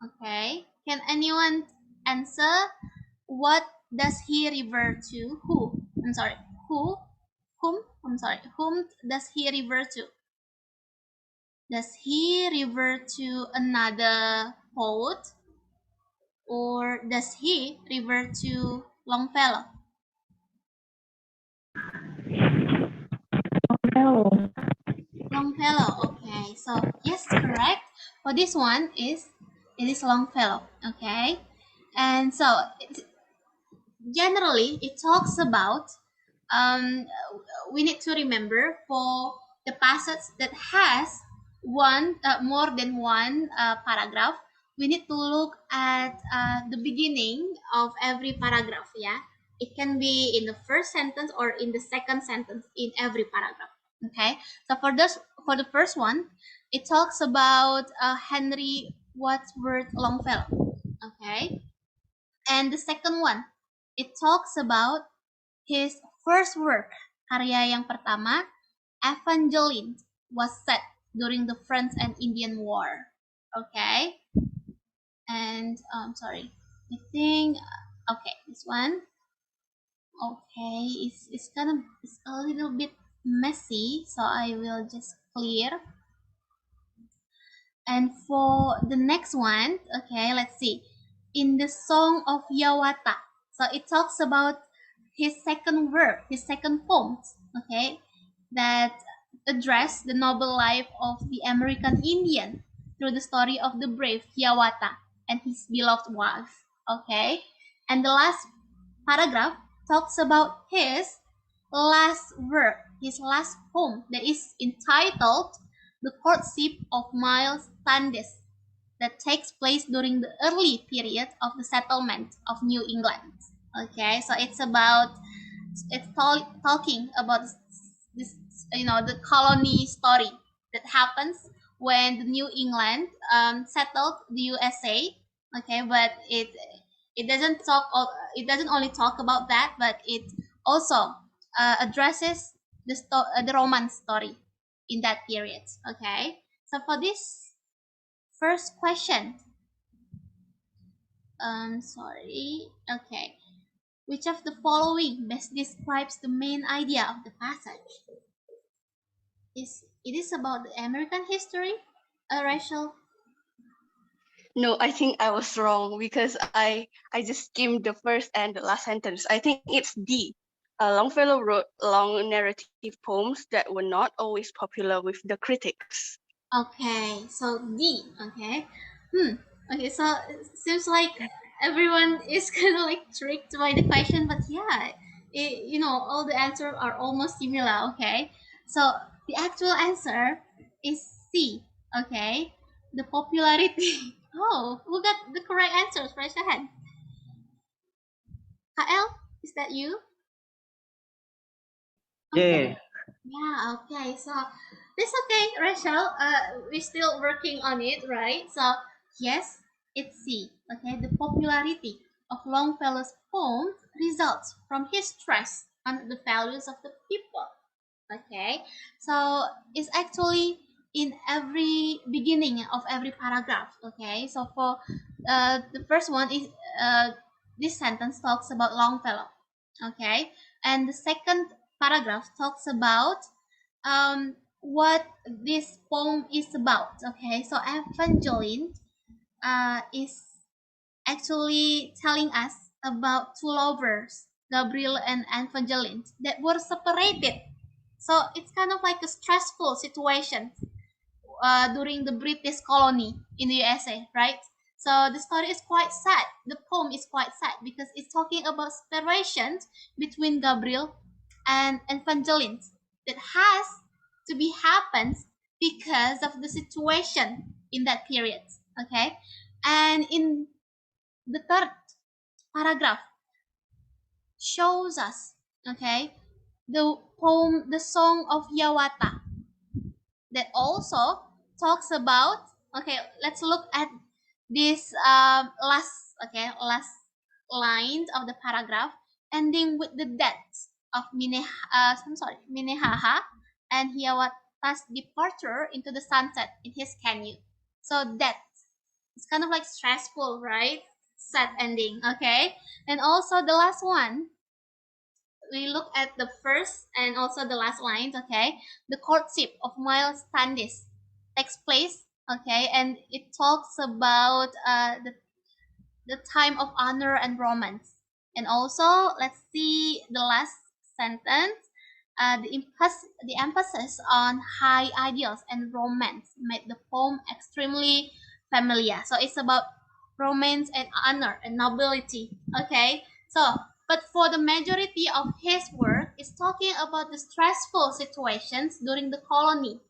Speaker 1: Okay, can anyone answer? What does he refer to? Who? I'm sorry. Who? Whom? I'm sorry. Whom does he refer to? Does he refer to another poet, or does he refer to Longfellow?
Speaker 6: Longfellow.
Speaker 1: Longfellow. Okay, so yes, correct. For this one it is Longfellow. Okay, and so generally it talks about we need to remember for the passage that has one more than one paragraph, we need to look at the beginning of every paragraph. Yeah, it can be in the first sentence or in the second sentence in every paragraph. Okay, so for the first one, it talks about Henry Wadsworth Longfellow. Okay, and the second one, it talks about his first work, karya yang pertama, Evangeline, was set during the French and Indian War. Okay, and sorry, I think okay, this one. Okay, it's kind of it's a little bit messy, so I will just clear. And for the next one, okay, let's see. in the Song of Yawata. So it talks about his second work, his second poem, okay, that address the noble life of the American Indian through the story of the brave Hiawatha and his beloved wife. Okay, and the last paragraph talks about his last work, his last poem that is entitled "The Courtship of Miles Standish," that takes place during the early period of the settlement of New England. Okay, so talking about this, the colony story that happens when the New England settled the USA. Okay, but it doesn't it doesn't only talk about that, but it also addresses the romance story in that period. Okay, so for this first question, sorry. Okay. Which of the following best describes the main idea of the passage? It is about the American history, a racial.
Speaker 5: No, I think I was wrong because I just skimmed the first and the last sentence. I think it's D. Longfellow wrote long narrative poems that were not always popular with the critics.
Speaker 1: Okay, so D. Okay. Okay, so it seems like everyone is kind of like tricked by the question, but yeah, all the answers are almost similar. Okay, so the actual answer is C. Okay, the popularity. Oh, who got the correct answers? Raise your hand. KL, is that you?
Speaker 2: Yeah.
Speaker 1: Okay. Yeah, okay. So it's okay, Rachel. We're still working on it, right? So yes, it's C. Okay, the popularity of Longfellow's poems results from his stress on the values of the people. Okay, so it's actually in every beginning of every paragraph. Okay, so for the first one is this sentence talks about Longfellow. Okay, and the second paragraph talks about what this poem is about. Okay, so Evangeline is actually telling us about two lovers, Gabriel and Evangeline, that were separated. So it's kind of like a stressful situation during the British colony in the USA, right? So the story is quite sad. The poem is quite sad because it's talking about separation between Gabriel and Evangeline that has to be happens because of the situation in that period. Okay, and in the third paragraph shows us, okay, the poem, the Song of Yawata, that also talks about. Okay, let's look at this last lines of the paragraph, ending with the death of Minnehaha and Hiawatha's departure into the sunset in his canoe. So death, it's kind of like stressful, right? Sad ending. Okay, and also the last one, we look at the first and also the last lines. Okay, the courtship of Miles Standish takes place. Okay, and it talks about the time of honor and romance. And also, let's see the last sentence. The emphasis on high ideals and romance made the poem extremely familiar. So it's about romance and honor and nobility. Okay, so but for the majority of his work, it's talking about the stressful situations during the colony.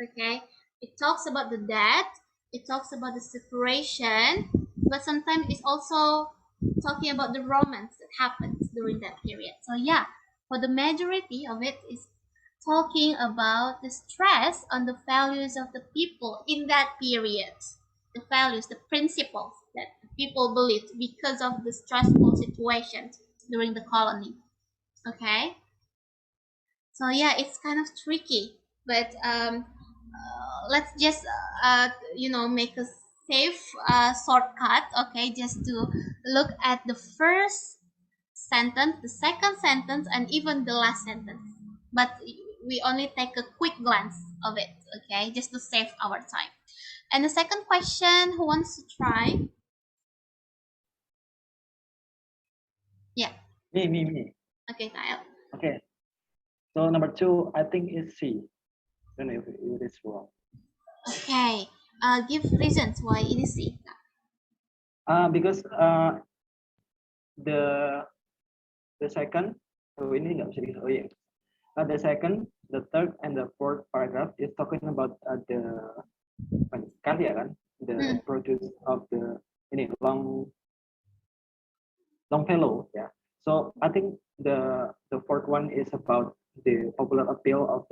Speaker 1: Okay, it talks about the death, it talks about the separation, but sometimes it's also talking about the romance that happens during that period. So yeah, for the majority of it is talking about the stress on the values of the people in that period, the values, the principles that people believed because of the stressful situations during the colony. Okay, so yeah, it's kind of tricky, but let's just make a safe shortcut. Okay, just to look at the first sentence, the second sentence, and even the last sentence. But we only take a quick glance of it. Okay, just to save our time. And the second question, who wants to try?
Speaker 2: Me.
Speaker 1: Okay, Kyle.
Speaker 2: Okay. So number 2, I think is C. I don't know if it is wrong.
Speaker 1: Okay. Give reasons why it is C.
Speaker 2: Because the second, oh ini nggak bisa oh iya. The second, the third, and the fourth paragraph is talking about the karya kan, the produce of the ini long fellow, yeah. So I think the fourth one is about the popular appeal of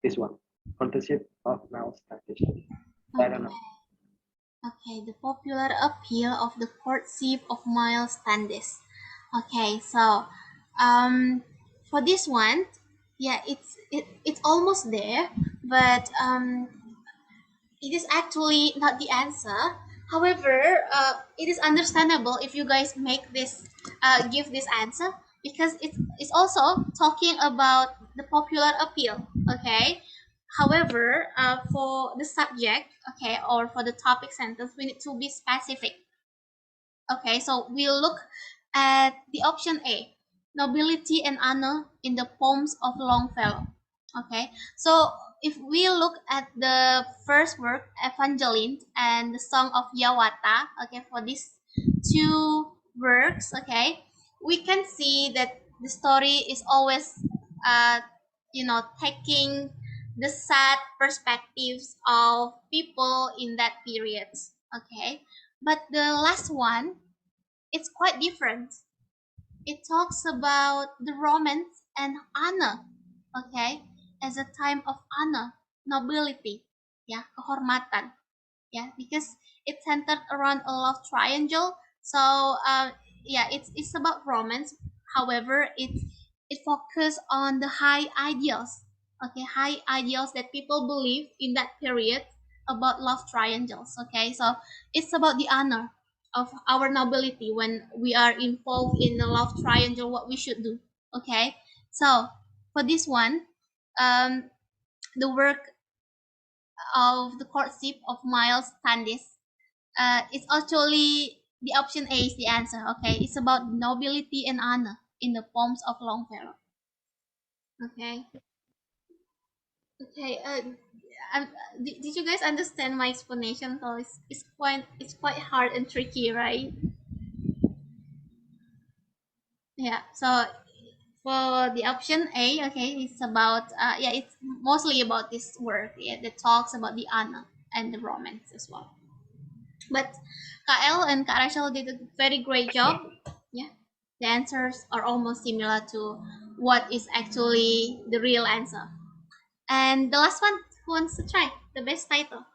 Speaker 2: this one, courtship of Miles Standish. I don't know.
Speaker 1: Okay, the popular appeal of the courtship of Miles Standish. Okay, so for this one, yeah, it's almost there, but it is actually not the answer. However, it is understandable if you guys make this give this answer because it's also talking about the popular appeal. Okay. However, for the subject, okay, or for the topic sentence, we need to be specific. Okay, so we'll look at the option A, nobility and honor in the poems of Longfellow. Okay, so if we look at the first work, Evangeline and the Song of Yawata, okay, for these two works, okay, we can see that the story is always, taking the sad perspectives of people in that period. Okay, but the last one, it's quite different. It talks about the romance and honor, okay, as a time of honor, nobility, yeah, kehormatan, yeah, because it's centered around a love triangle. So, yeah, it's about romance. However, it focuses on the high ideals, okay, high ideals that people believe in that period about love triangles. Okay, so it's about the honor of our nobility when we are involved in the love triangle. What we should do. Okay, so for this one, the work of the courtship of Miles Standish, it's actually the option A is the answer. Okay, it's about nobility and honor in the poems of Longfellow. Okay. Okay. Did you guys understand my explanation? So it's quite hard and tricky, right? Yeah. So for the option A, okay, it's about yeah, it's mostly about this work, yeah, that talks about the honor and the romance as well. But Kael and Kak Rachel did a very great job. Yeah, the answers are almost similar to what is actually the real answer. And the last one, who wants to try the best title?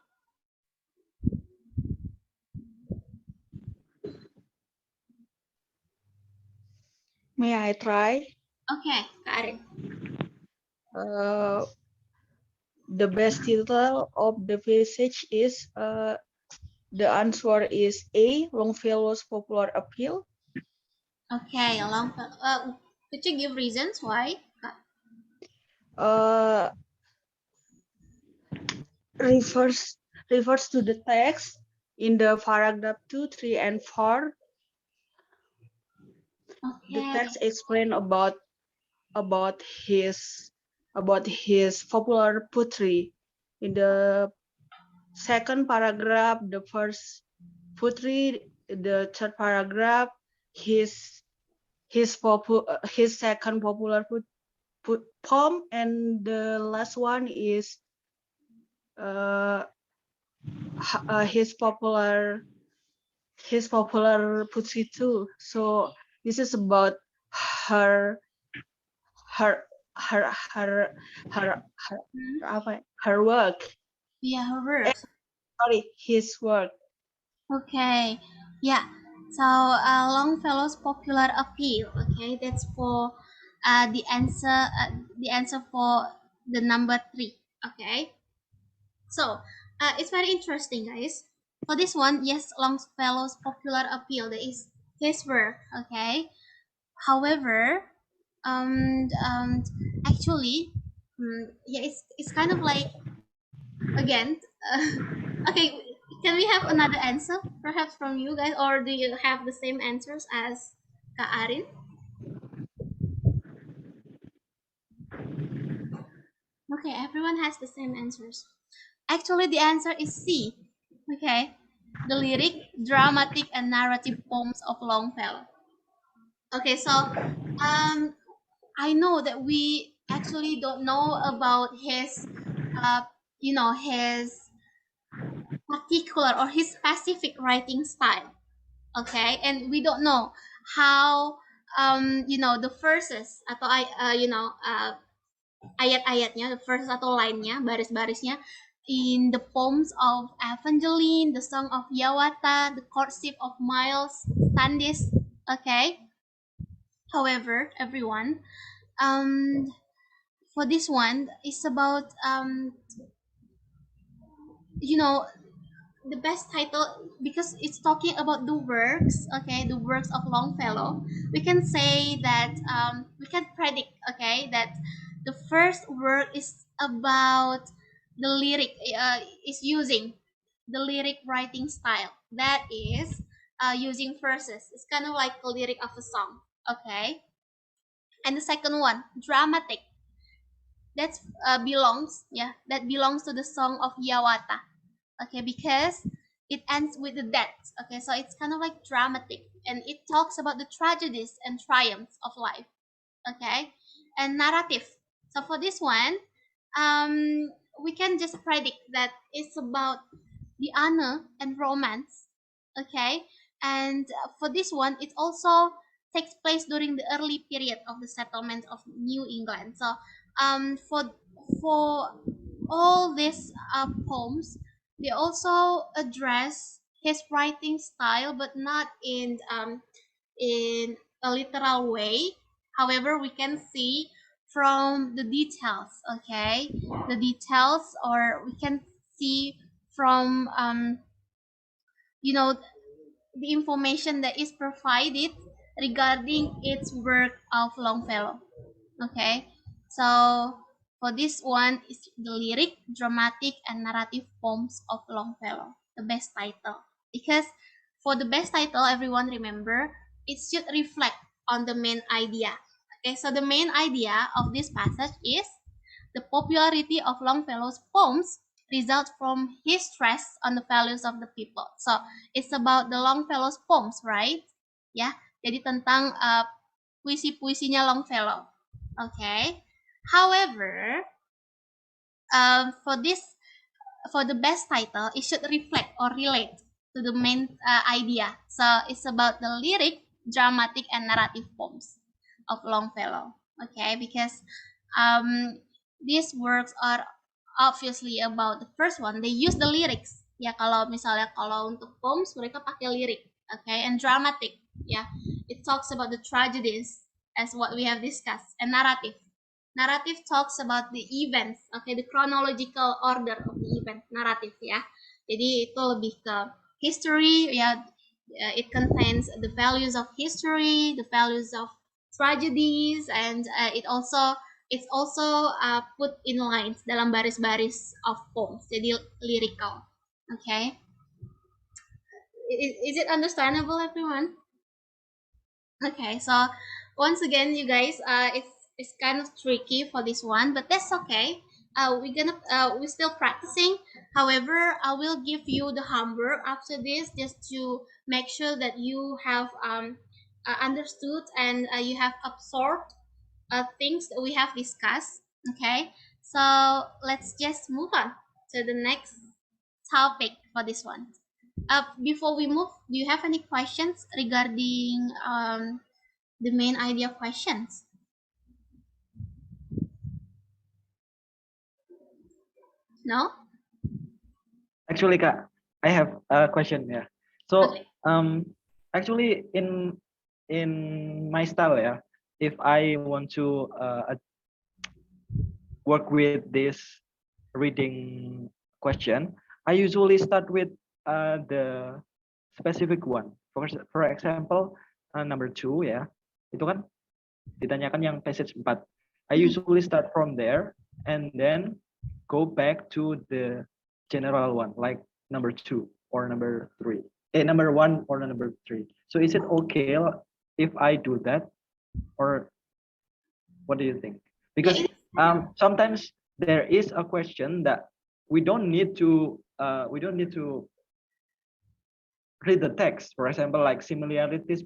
Speaker 3: May I try?
Speaker 1: Okay, got it.
Speaker 3: Uh, the best title of the passage is the answer is A, Longfellow's popular appeal.
Speaker 1: Okay, along. Could you give reasons why?
Speaker 3: Uh, refers to the text in the paragraph 2, 3, and 4. The
Speaker 1: Okay.
Speaker 3: text explain about his popular poetry. In the second paragraph, the first poetry, the third paragraph, his second popular poem, and the last one is his popular poetry too. So this is about her her her her her her, her work.
Speaker 1: Yeah, her works.
Speaker 3: Sorry, his work.
Speaker 1: Okay. Yeah. So Longfellow's popular appeal. Okay, that's for the answer. The answer for the number 3. Okay. So it's very interesting, guys. For this one, yes, Longfellow's popular appeal, that is his work. Okay. However, actually, yeah, it's kind of like again. Okay, can we have another answer, perhaps from you guys, or do you have the same answers as Kak Arin? everyone has the same answers. Actually, the answer is C. Okay, the lyric, dramatic, and narrative poems of Longfellow. Okay, so I know that we actually don't know about his, his particular or his specific writing style. Okay, and we don't know how, the verses atau ayat-ayatnya, the verses atau lainnya, baris-barisnya in the poems of Evangeline, the Song of Yawata, the Courtship of Miles Standish. Okay. However, everyone, for this one, it's about you know the best title because it's talking about the works. Okay, the works of Longfellow. We can say that we can predict. Okay, that the first work is about the lyric. Is using the lyric writing style. That is using verses. It's kind of like the lyric of a song. Okay, and the second one, dramatic. That belongs to the Song of Yawata. Okay, because it ends with the death. Okay, so it's kind of like dramatic, and it talks about the tragedies and triumphs of life. Okay, and narrative. So for this one, we can just predict that it's about the honor and romance. Okay, and for this one, it also takes place during the early period of the settlement of New England. So for all these poems, they also address his writing style, but not in a literal way. However, we can see from the details. Okay, the details, or we can see from you know the information that is provided regarding its work of Longfellow. Okay, so for this one is the lyric, dramatic, and narrative poems of Longfellow, the best title. Because for the best title, everyone remember it should reflect on the main idea. Okay, so the main idea of this passage is the popularity of Longfellow's poems results from his stress on the values of the people. So it's about the Longfellow's poems, right? Ya, jadi tentang puisi-puisinya Longfellow. Okay. However, for the best title, it should reflect or relate to the main idea. So it's about the lyric, dramatic, and narrative poems of Longfellow. Okay, because these works are obviously about the first one. They use the lyrics. Ya, kalau misalnya kalau untuk poems mereka pakai lirik. Okay, and dramatic. Yeah, it talks about the tragedies as what we have discussed, and narrative. Narrative talks about the events, okay, the chronological order of the event, narrative ya. Jadi itu lebih ke history ya, it contains the values of history, the values of tragedies, and it's also put in lines dalam baris-baris of poems, jadi lyrical. Okay, is it understandable, everyone? Okay, so once again, you guys, it's kind of tricky for this one, but that's okay. We're still practicing. However, I will give you the homework after this just to make sure that you have understood and you have absorbed things that we have discussed. Okay, so let's just move on to the next topic for this one. Before we move, do you have any questions regarding the main idea questions? No?
Speaker 2: Actually, Kak, I have a question. Yeah. So,
Speaker 1: Okay.
Speaker 2: actually, in my style, yeah, if I want to work with this reading question, I usually start with the specific one. For example, number 2 ya, itu kan ditanyakan yang passage 4. I usually start from there and then go back to the general one, like number 2 or number 3. Number 1 or number 3. So is it okay if I do that, or what do you think? Because sometimes there is a question that we don't need to read the text. For example, like similarities.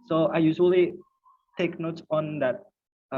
Speaker 2: So I usually take notes on that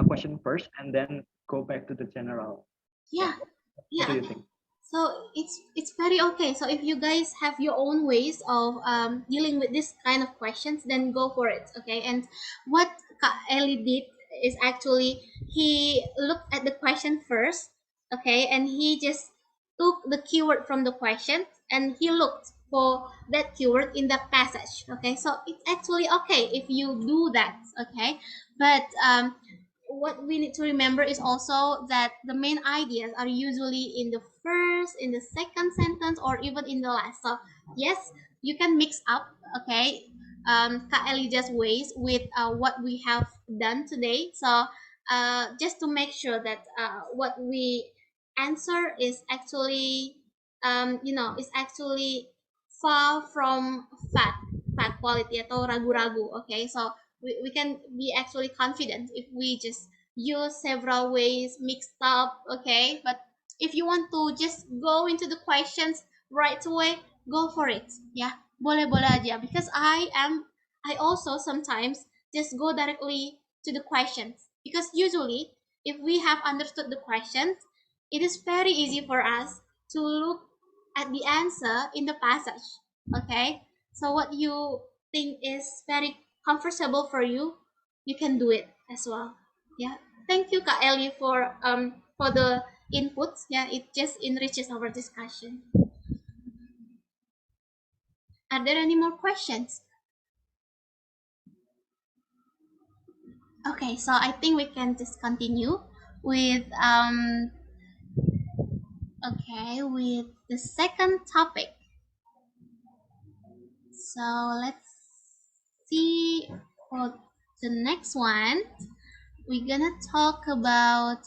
Speaker 2: question first and then go back to the general.
Speaker 1: Yeah,
Speaker 2: What
Speaker 1: yeah.
Speaker 2: do you think?
Speaker 1: So it's very okay. So if you guys have your own ways of dealing with this kind of questions, then go for it. Okay. And what Kak Eli did is actually he looked at the question first. Okay, and he just took the keyword from the question and he looked for that keyword in the passage. Okay, so it's actually okay if you do that. Okay, but what we need to remember is also that the main ideas are usually in the first, in the second sentence, or even in the last. So yes, you can mix up, okay, Kak Elijah's ways with what we have done today. So just to make sure that what we answer is actually, is actually far from fat quality atau ragu-ragu. Okay, so we can be actually confident if we just use several ways mixed up. Okay, but if you want to just go into the questions right away, go for it. Yeah, boleh-boleh aja, because I also sometimes just go directly to the questions, because usually if we have understood the questions, it is very easy for us to look at the answer in the passage. Okay, so what you think is very comfortable for you, you can do it as well. Yeah, thank you Kak Eli for the inputs. Yeah, it just enriches our discussion. Are there any more questions? Okay, so I think we can just continue with with the second topic. So let's see for the next one. We're gonna talk about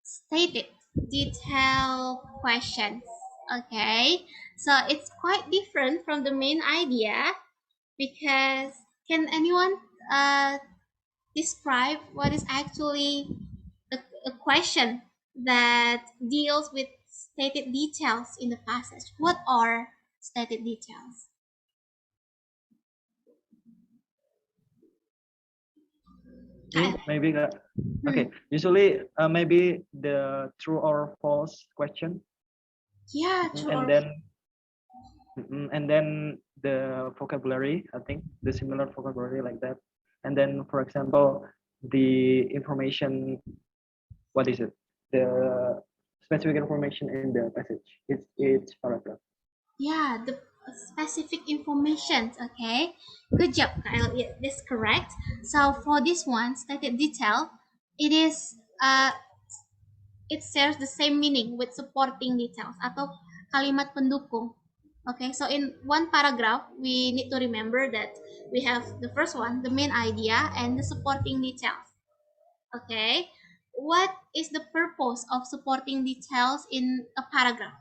Speaker 1: stated detail questions. Okay, so it's quite different from the main idea, because can anyone uh, describe what is actually a question that deals with stated details in the passage? What are stated details?
Speaker 2: Me, maybe. Okay, usually maybe the true or false question.
Speaker 1: Yeah, true
Speaker 2: and
Speaker 1: or
Speaker 2: then and then the vocabulary, I think the similar vocabulary like that. And then, for example, the information, what is it? The specific information in the passage. It's each paragraph.
Speaker 1: yeah, the specific information. Okay, good job, Kyle. Yeah, that's correct. So for this one, stated detail, it is it shares the same meaning with supporting details atau kalimat pendukung. Okay, so in one paragraph, we need to remember that we have the first one, the main idea, and the supporting details. Okay, what is the purpose of supporting details in a paragraph?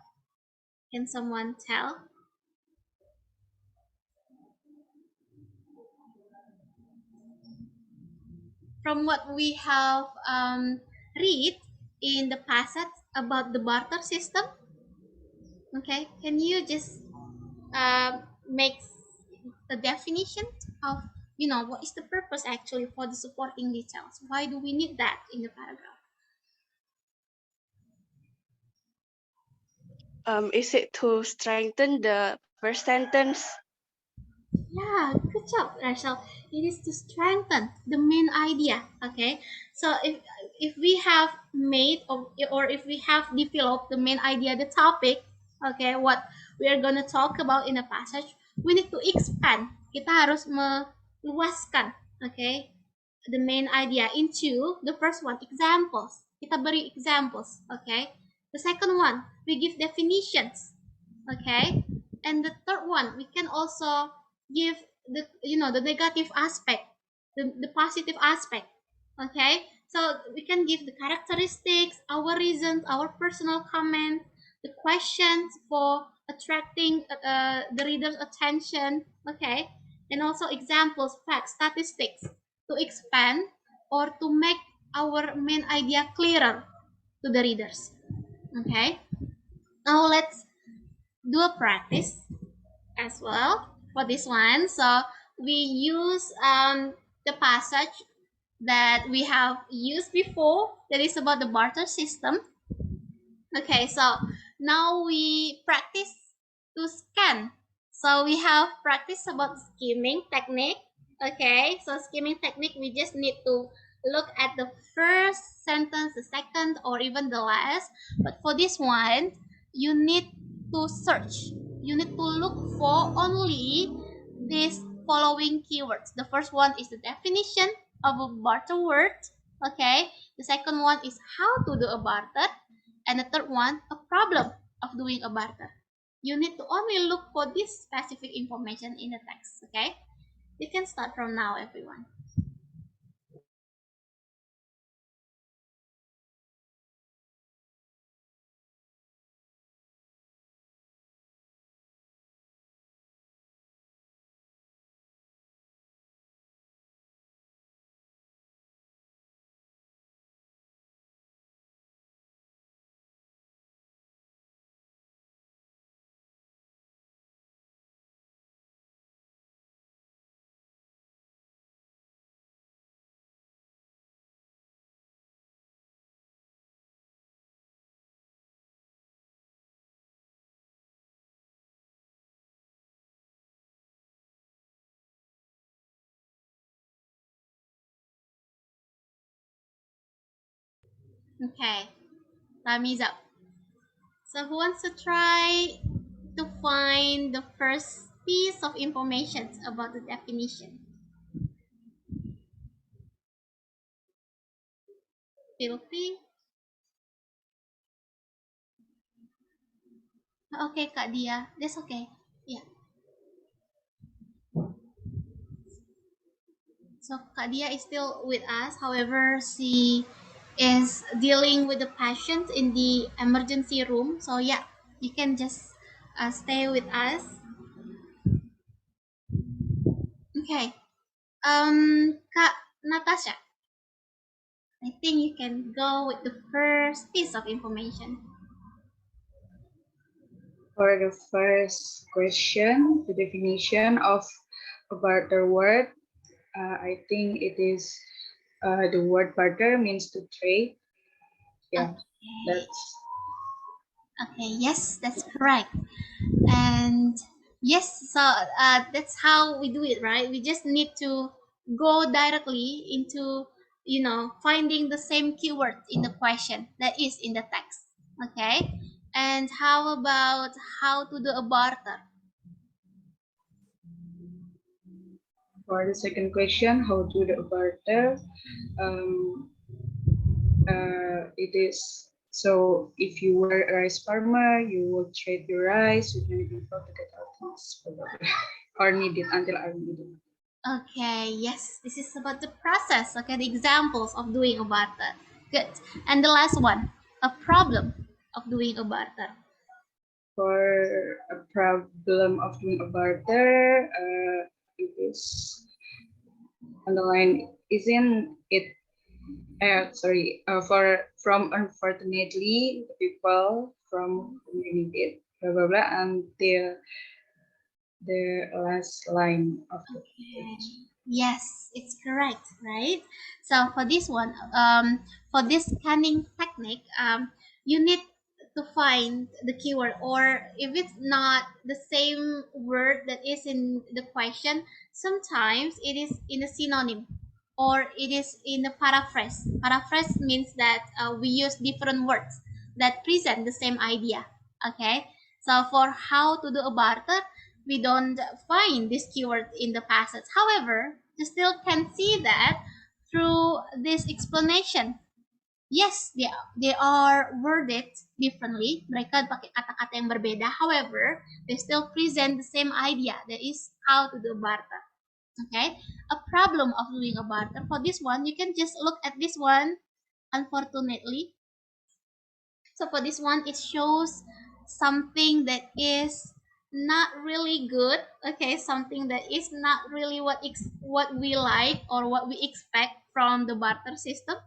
Speaker 1: Can someone tell? From what we have read in the passage about the barter system, okay, can you just make a definition of what is the purpose actually for the supporting details? Why do we need that in the paragraph?
Speaker 5: Is it to strengthen the first sentence?
Speaker 1: Yeah, good job, Rachel. It is to strengthen the main idea. Okay, so if we have made or if we have developed the main idea, the topic, okay, what we are gonna talk about in a passage, we need to expand. Kita harus meluaskan, okay, the main idea into the first one, examples. Kita beri examples, okay. The second one, we give definitions, okay. And the third one, we can also give the negative aspect, the positive aspect, okay. So we can give the characteristics, our reasons, our personal comment, the questions for attracting the reader's attention, okay, and also examples, facts, statistics to expand or to make our main idea clearer. to the readers. Okay, now let's do a practice as well for this one. So we use the passage that we have used before, that is about the barter system. Okay, so now we practice to scan. So we have practice about skimming technique. Okay, so skimming technique, we just need to look at the first sentence, the second, or even the last. But for this one, you need to search. You need to look for only these following keywords. The first one is the definition of a barter word. Okay, the second one is how to do a barter, and the third one, a problem of doing a barter. You need to only look for this specific information in the text. Okay, you can start from now, everyone. Okay, time is up. So who wants to try to find the first piece of information about the definition? Feel free. Okay, Kak Dia, that's okay. Yeah. So Kak Dia is still with us. However, she is dealing with the patient in the emergency room. So yeah, you can just stay with us. Okay. Kak Natasha, I think you can go with the first piece of information.
Speaker 4: For the first question, the definition of a barter word, I think it is the word barter means to trade. Yeah,
Speaker 1: Okay.
Speaker 4: that's
Speaker 1: Okay. Yes, that's correct. And yes, so that's how we do it, right? We just need to go directly into, finding the same keyword in the question that is in the text. Okay. And how about how to do a barter?
Speaker 4: for the second question. How to do a barter? Um, it is so if you were a rice farmer, you will trade your rice with many people to get out things, blah, blah, blah, or needed until are needed.
Speaker 1: Okay, yes, this is about the process. Okay, the examples of doing a barter. Good. And the last one, a problem of doing a barter.
Speaker 4: For a problem of doing a barter, it is on the line, isn't it? Sorry, for from unfortunately the people from community, blah blah blah, until the last line of the page.
Speaker 1: Yes, it's correct, right? So for this one, for this scanning technique, you need to find the keyword, or if it's not the same word that is in the question, sometimes it is in a synonym, or it is in a paraphrase. Paraphrase means that we use different words that present the same idea. Okay, so for how to do a barter, we don't find this keyword in the passage. However, you still can see that through this explanation. Yes, they are worded differently. Mereka pakai kata-kata yang berbeda. However, they still present the same idea. That is how to do barter. Okay, a problem of doing a barter. For this one, you can just look at this one. Unfortunately, so for this one, it shows something that is not really good. Okay, something that is not really what we like or what we expect from the barter system.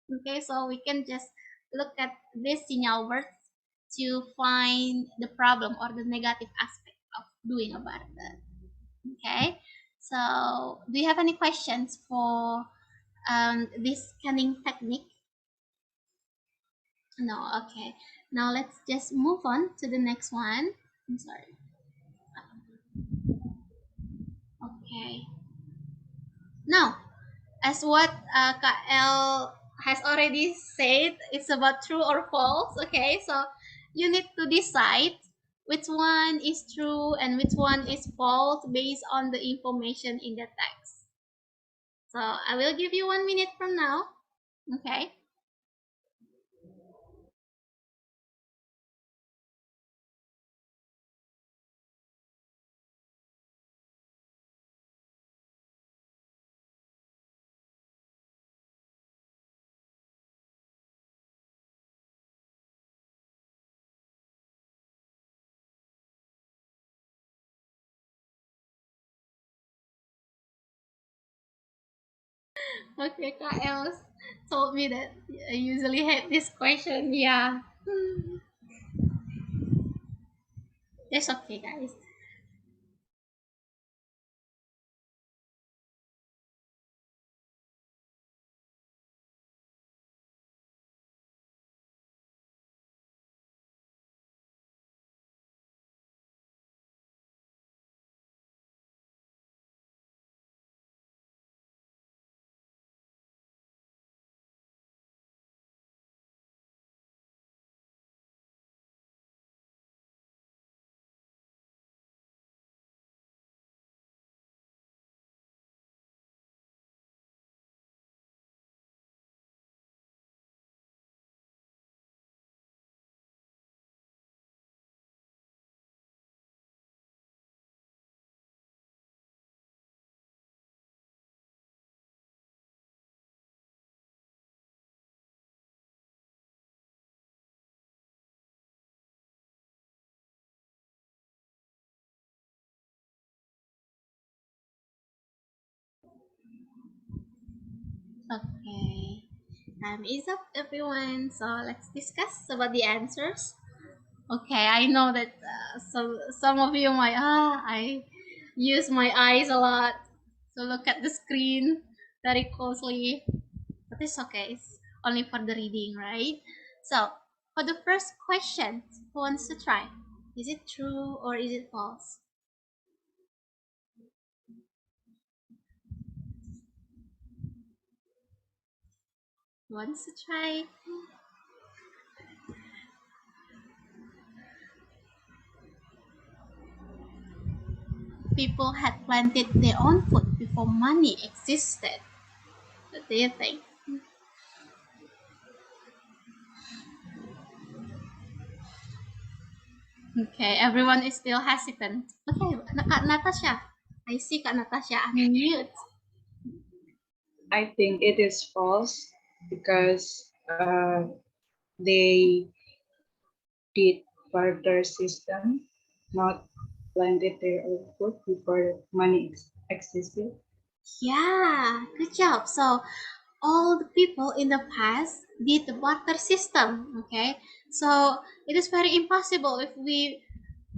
Speaker 1: Okay, so we can just look at these signal words to find the problem or the negative aspect of doing a barter. Okay, so do you have any questions for this scanning technique? No, okay. Now let's just move on to the next one. I'm sorry. Okay. Now, as what KL has already said, it's about true or false. Okay, so you need to decide which one is true and which one is false based on the information in the text. So I will give you 1 minute from now. Okay. Okay, KL told me that I usually hate this question. Yeah. That's okay, guys. Okay. Time is up, everyone. So let's discuss about the answers. Okay, I know that some of you might I use my eyes a lot to look at the screen very closely, but it's okay. It's only for the reading, right? So for the first question, who wants to try? Is it true or is it false? Who wants to try? People had planted their own food before money existed. What do you think? Okay, everyone is still hesitant. Okay, Kak Natasha. I see Kak Natasha unmute.
Speaker 4: I think it is false because they did barter system, not planted their own food before money existed.
Speaker 1: Yeah, good job. So all the people in the past did the barter system. Okay, so it is very impossible if we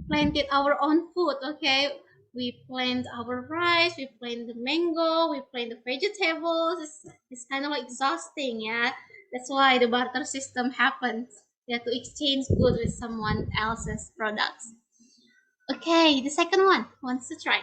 Speaker 1: planted our own food. Okay, we plant our rice, we plant the mango, we plant the vegetables. It's kind of like exhausting. Yeah, that's why the barter system happens. You have to exchange goods with someone else's products. Okay, the second one wants to try.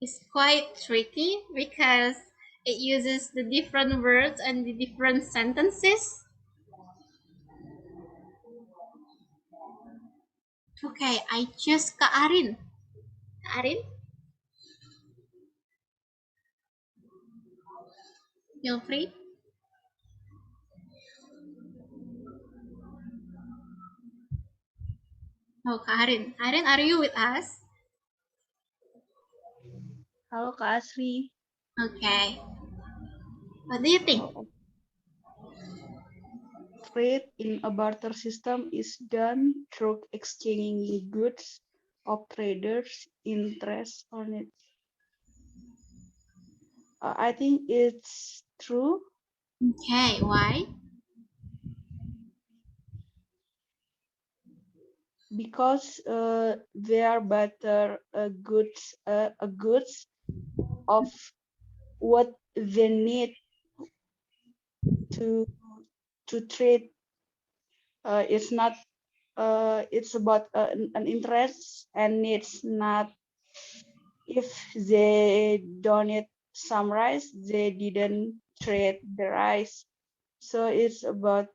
Speaker 1: It's quite tricky because it uses the different words and the different sentences. Okay, I choose Kak Arin. Kak Arin, feel free. Oh, Kak Arin. Arin, are you with us?
Speaker 3: Halo Kak Asri.
Speaker 1: Okay. What do you think?
Speaker 3: Oh, trade in a barter system is done through exchanging goods of traders' interest on it. I think it's true
Speaker 1: Okay, why?
Speaker 3: because they are barter goods of what they need to trade. It's not. It's about an interest and it's not. If they donate some rice, they didn't trade the rice. So it's about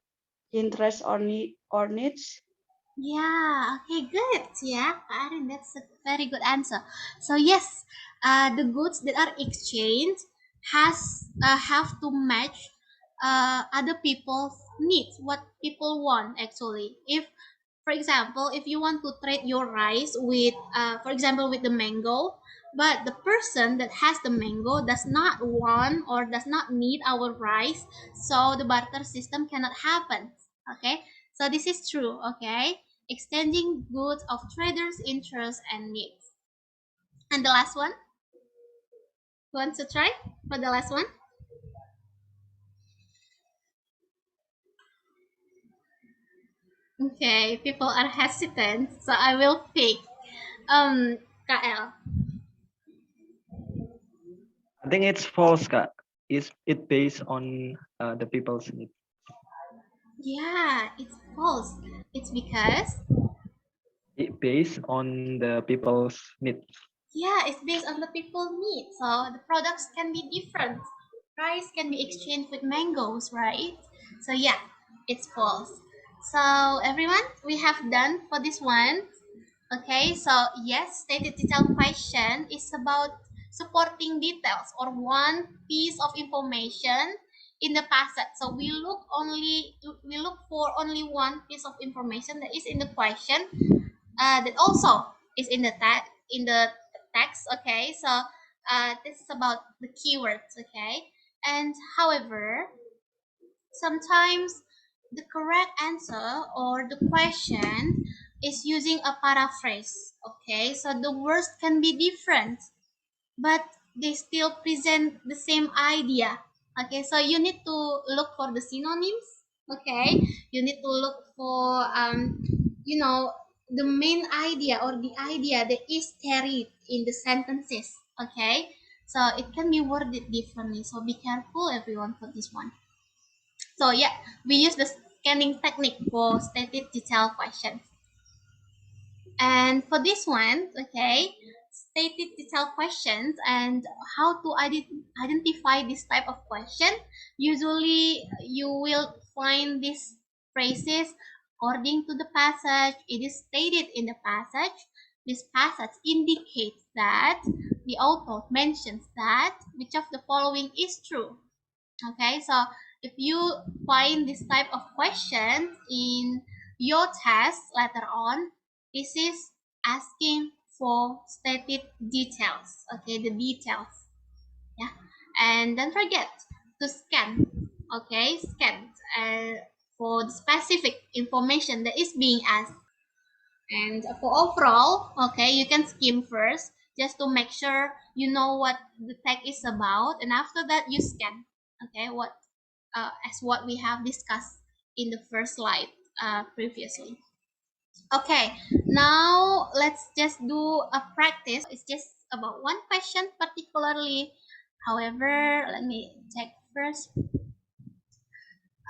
Speaker 3: interest or needs.
Speaker 1: Yeah, okay, good. Yeah, Kak Arin, that's a very good answer. So yes, the goods that are exchanged have to match other people's needs, what people want actually. If, for example, if you want to trade your rice with, for example, with the mango, but the person that has the mango does not want or does not need our rice, so the barter system cannot happen. Okay, so this is true. Okay, exchanging goods of traders' interests and needs. And the last one, who wants to try for the last one? Okay, people are hesitant, so I will pick KL.
Speaker 2: I think it's false, Kak. Is it based on the people's need?
Speaker 1: Yeah, it's false. It's because,
Speaker 2: It based on the people's needs.
Speaker 1: yeah, it's based on the people need. So the products can be different. Rice can be exchanged with mangoes, right? So yeah, it's false. So everyone, we have done for this one. Okay, so yes, stated detail question is about supporting details or one piece of information in the passage. So we look for only one piece of information that is in the question, that also is in the text. Okay, so this is about the keywords. Okay, and however, sometimes the correct answer or the question is using a paraphrase. Okay, so the words can be different, but they still present the same idea. Okay, so you need to look for the synonyms. Okay, you need to look for you know the main idea or the idea that is carried in the sentences. Okay, so it can be worded differently, so be careful everyone for this one. So yeah, we use the scanning technique for stated detail questions. And for this one, okay, stated detail questions and how to identify this type of question. Usually you will find these phrases according to the passage. It is stated in the passage. This passage indicates that the author mentions that which of the following is true. Okay, so if you find this type of question in your test later on, this is asking for stated details. Okay, the details. Yeah, and don't forget to scan. Okay, scan for the specific information that is being asked. And for overall, okay, you can skim first just to make sure you know what the text is about, and after that you scan. Okay, what as what we have discussed in the first slide previously. Okay, now let's just do a practice. It's just about one question particularly. However, let me check first.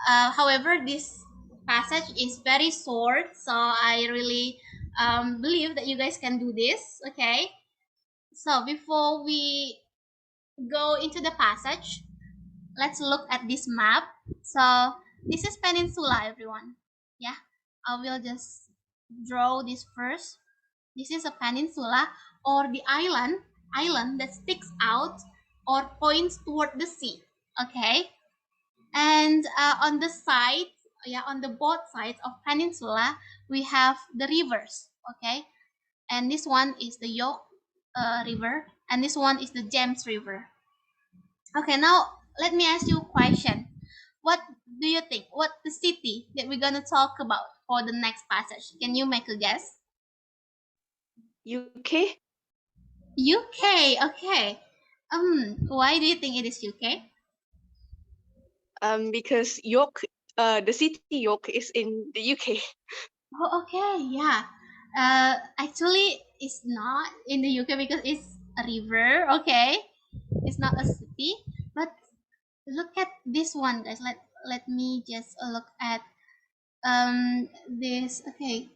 Speaker 1: However, this passage is very short, so I really believe that you guys can do this. Okay, so before we go into the passage, let's look at this map. So this is peninsula, everyone. Yeah, I will just draw this first. This is a peninsula or the island that sticks out or points toward the sea. Okay, and on the side, yeah, on the both sides of peninsula, we have the rivers. Okay, and this one is the York River, and this one is the James River. Okay, now let me ask you a question. What do you think? What the city that we're gonna talk about for the next passage? Can you make a guess?
Speaker 5: UK.
Speaker 1: UK. Okay. Why do you think it is UK?
Speaker 5: Because York, the city York is in the UK.
Speaker 1: Oh, okay. Yeah. Actually, it's not in the UK because it's a river. Okay, it's not a city. But look at this one, guys. Let me just look at this. Okay.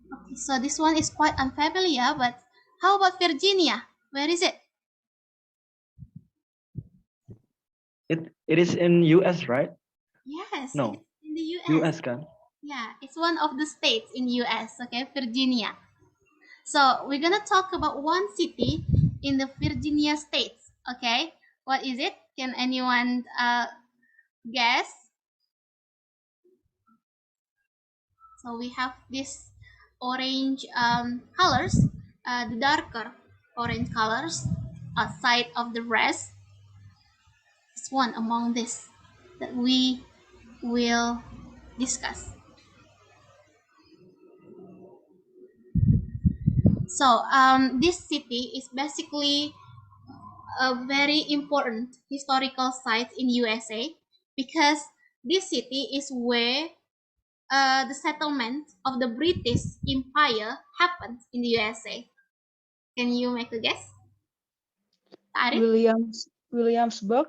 Speaker 1: Okay. So this one is quite unfamiliar. But how about Virginia? Where is it?
Speaker 2: It is in US, right?
Speaker 1: Yes,
Speaker 2: No,
Speaker 1: it's in the US.
Speaker 2: US kan?
Speaker 1: Yeah, it's one of the states in US. Okay, Virginia. So we're gonna talk about one city in the Virginia states. Okay, what is it? Can anyone guess? So we have this orange colors, the darker orange colors outside of the rest. It's one among this that we will discuss. So this city is basically a very important historical site in USA because this city is where the settlement of the British Empire happened in the USA. Can you make a guess? Arif?
Speaker 3: Williamsburg.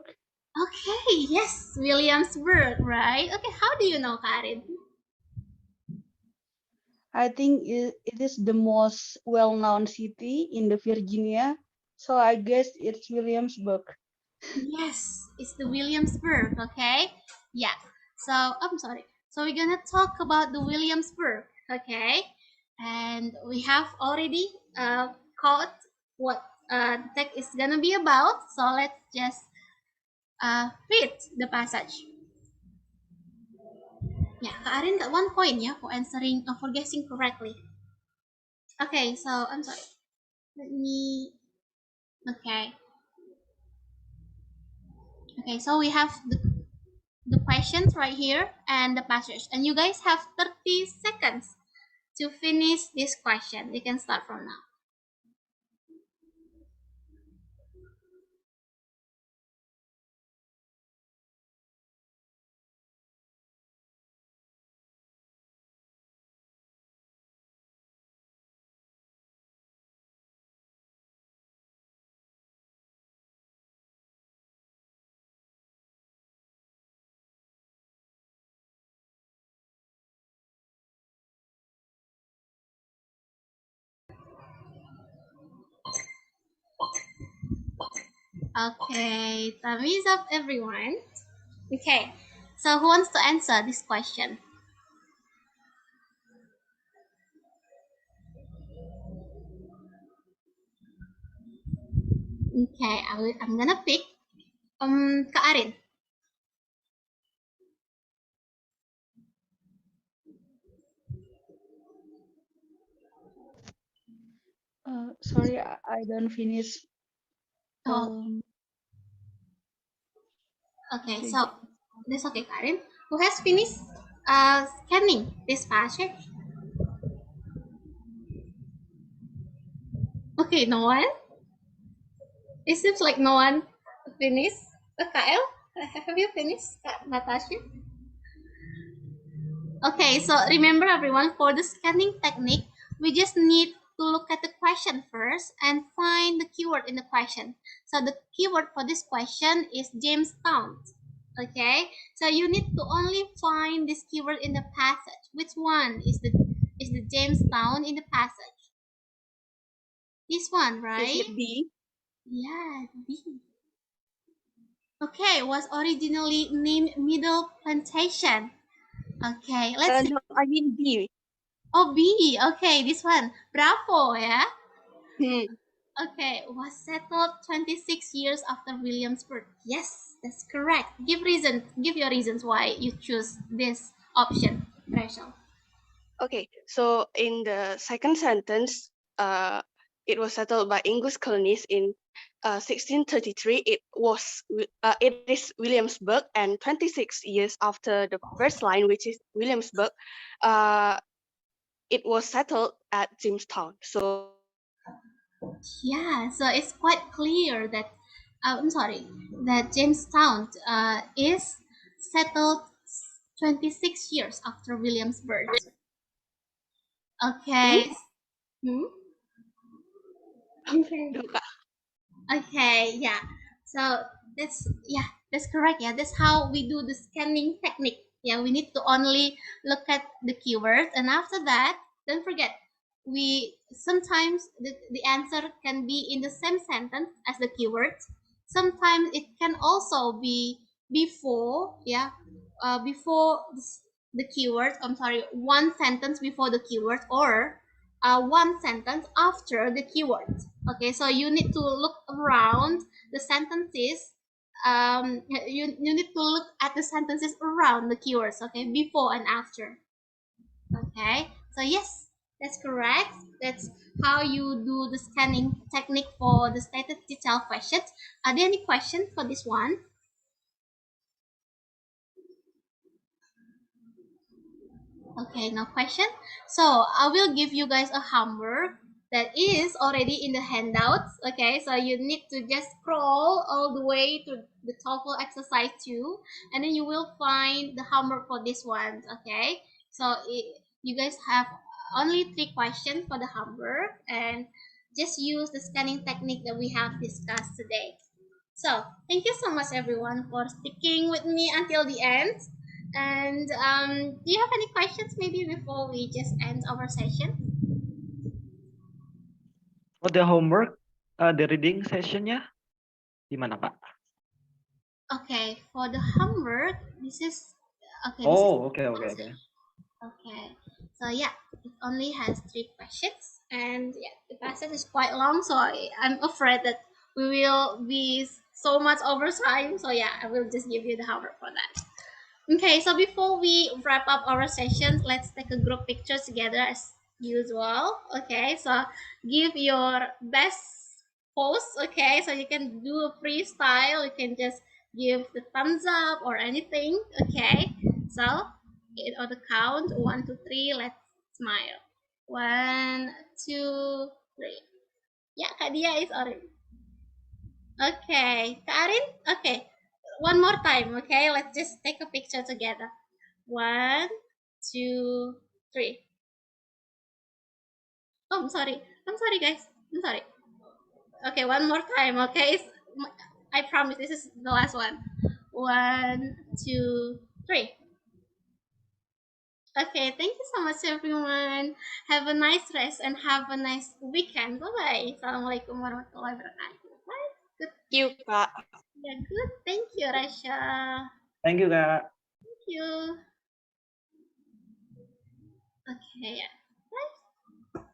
Speaker 1: Okay, yes, Williamsburg, right? Okay, how do you know, Karin?
Speaker 3: I think it is the most well-known city in the Virginia, so I guess it's Williamsburg.
Speaker 1: Yes, it's the Williamsburg, okay? Yeah. So, I'm sorry. So we're gonna talk about the Williamsburg, okay? And we have already caught what the text is gonna be about. So let's just read the passage. Yeah, Kak Arin got 1 point ya for answering, for guessing correctly. Okay, so I'm sorry. Let me. Okay. Okay, so we have the questions right here and the passage, and you guys have 30 seconds to finish this question. You can start from now. Okay, thumbs up, everyone. Okay, so who wants to answer this question? Okay, I'm gonna pick Kak Arin.
Speaker 3: Sorry, I don't finish.
Speaker 1: Oh, okay,
Speaker 3: Okay.
Speaker 1: so that's okay, Karin. Who has finished scanning this passage? Okay, no one. It seems like no one finished. Kyle, have you finished, Natasha? Okay, so remember everyone, for the scanning technique, we just need to look at the question first and find the keyword in the question. So the keyword for this question is Jamestown. Okay, so you need to only find this keyword in the passage. Which one is the Jamestown in the passage? This one,
Speaker 5: Is
Speaker 1: right?
Speaker 5: it B?
Speaker 1: Yeah, B. Okay, was originally named Middle Plantation. Okay, let's see.
Speaker 5: No, I mean B.
Speaker 1: Oh, B. Okay, this one. Bravo, yeah.
Speaker 5: Hmm.
Speaker 1: Okay, was settled 26 years after Williamsburg. Yes, that's correct. Give your reasons why you choose this option, Rachel.
Speaker 5: Okay, so in the second sentence, it was settled by English colonies in 1633. It is Williamsburg, and 26 years after the first line, which is Williamsburg, it was settled at Jamestown. So
Speaker 1: Yeah, so it's quite clear that I'm sorry, that Jamestown is settled 26 years after Williamsburg. Okay. Hmm? Okay, yeah. So that's correct. Yeah, that's how we do the scanning technique. Yeah, we need to only look at the keywords, and after that, don't forget, we sometimes the answer can be in the same sentence as the keywords. Sometimes it can also be before, yeah, before the keywords. I'm sorry, one sentence before the keywords, or one sentence after the keywords. Okay, so you need to look around the sentences. You need to look at the sentences around the keywords. Okay, before and after. Okay, so yes, that's correct. That's how you do the scanning technique for the stated detail questions. Are there any questions for this one? Okay, no question. So I will give you guys a homework that is already in the handouts. Okay, so you need to just scroll all the way to the TOEFL exercise 2, and then you will find the homework for this one. Okay, so you guys have only 3 questions for the homework, and just use the scanning technique that we have discussed today. So thank you so much everyone for sticking with me until the end. And do you have any questions maybe before we just end our session?
Speaker 2: For the homework, the reading sessionnya gimana, Kak?
Speaker 1: Okay, for the homework, this is okay.
Speaker 2: Oh, okay.
Speaker 1: Okay. So yeah, it only has 3 questions, and yeah, the passage is quite long, so I'm afraid that we will be so much over time. So yeah, I will just give you the homework for that. Okay, so before we wrap up our session, let's take a group picture together as usual. Okay, so give your best pose. Okay, so you can do a freestyle. You can just give the thumbs up or anything. Okay, so on the count 1, 2, 3, let's smile. 1, 2, 3. Yeah, Kak Dia is already. Okay, Kak Arin. Okay, one more time. Okay, let's just take a picture together. 1, 2, 3. Oh, I'm sorry, guys. I'm sorry. Okay, one more time. Okay, I promise this is the last one. 1, 2, 3. Okay, thank you so much, everyone. Have a nice rest and have a nice weekend. Bye bye. Assalamualaikum warahmatullahi wabarakatuh. Bye. Good.
Speaker 5: thank you, Kak.
Speaker 1: Yeah, good. Thank you, Rasha.
Speaker 2: Thank you, Kak.
Speaker 1: Thank you. Okay, yeah.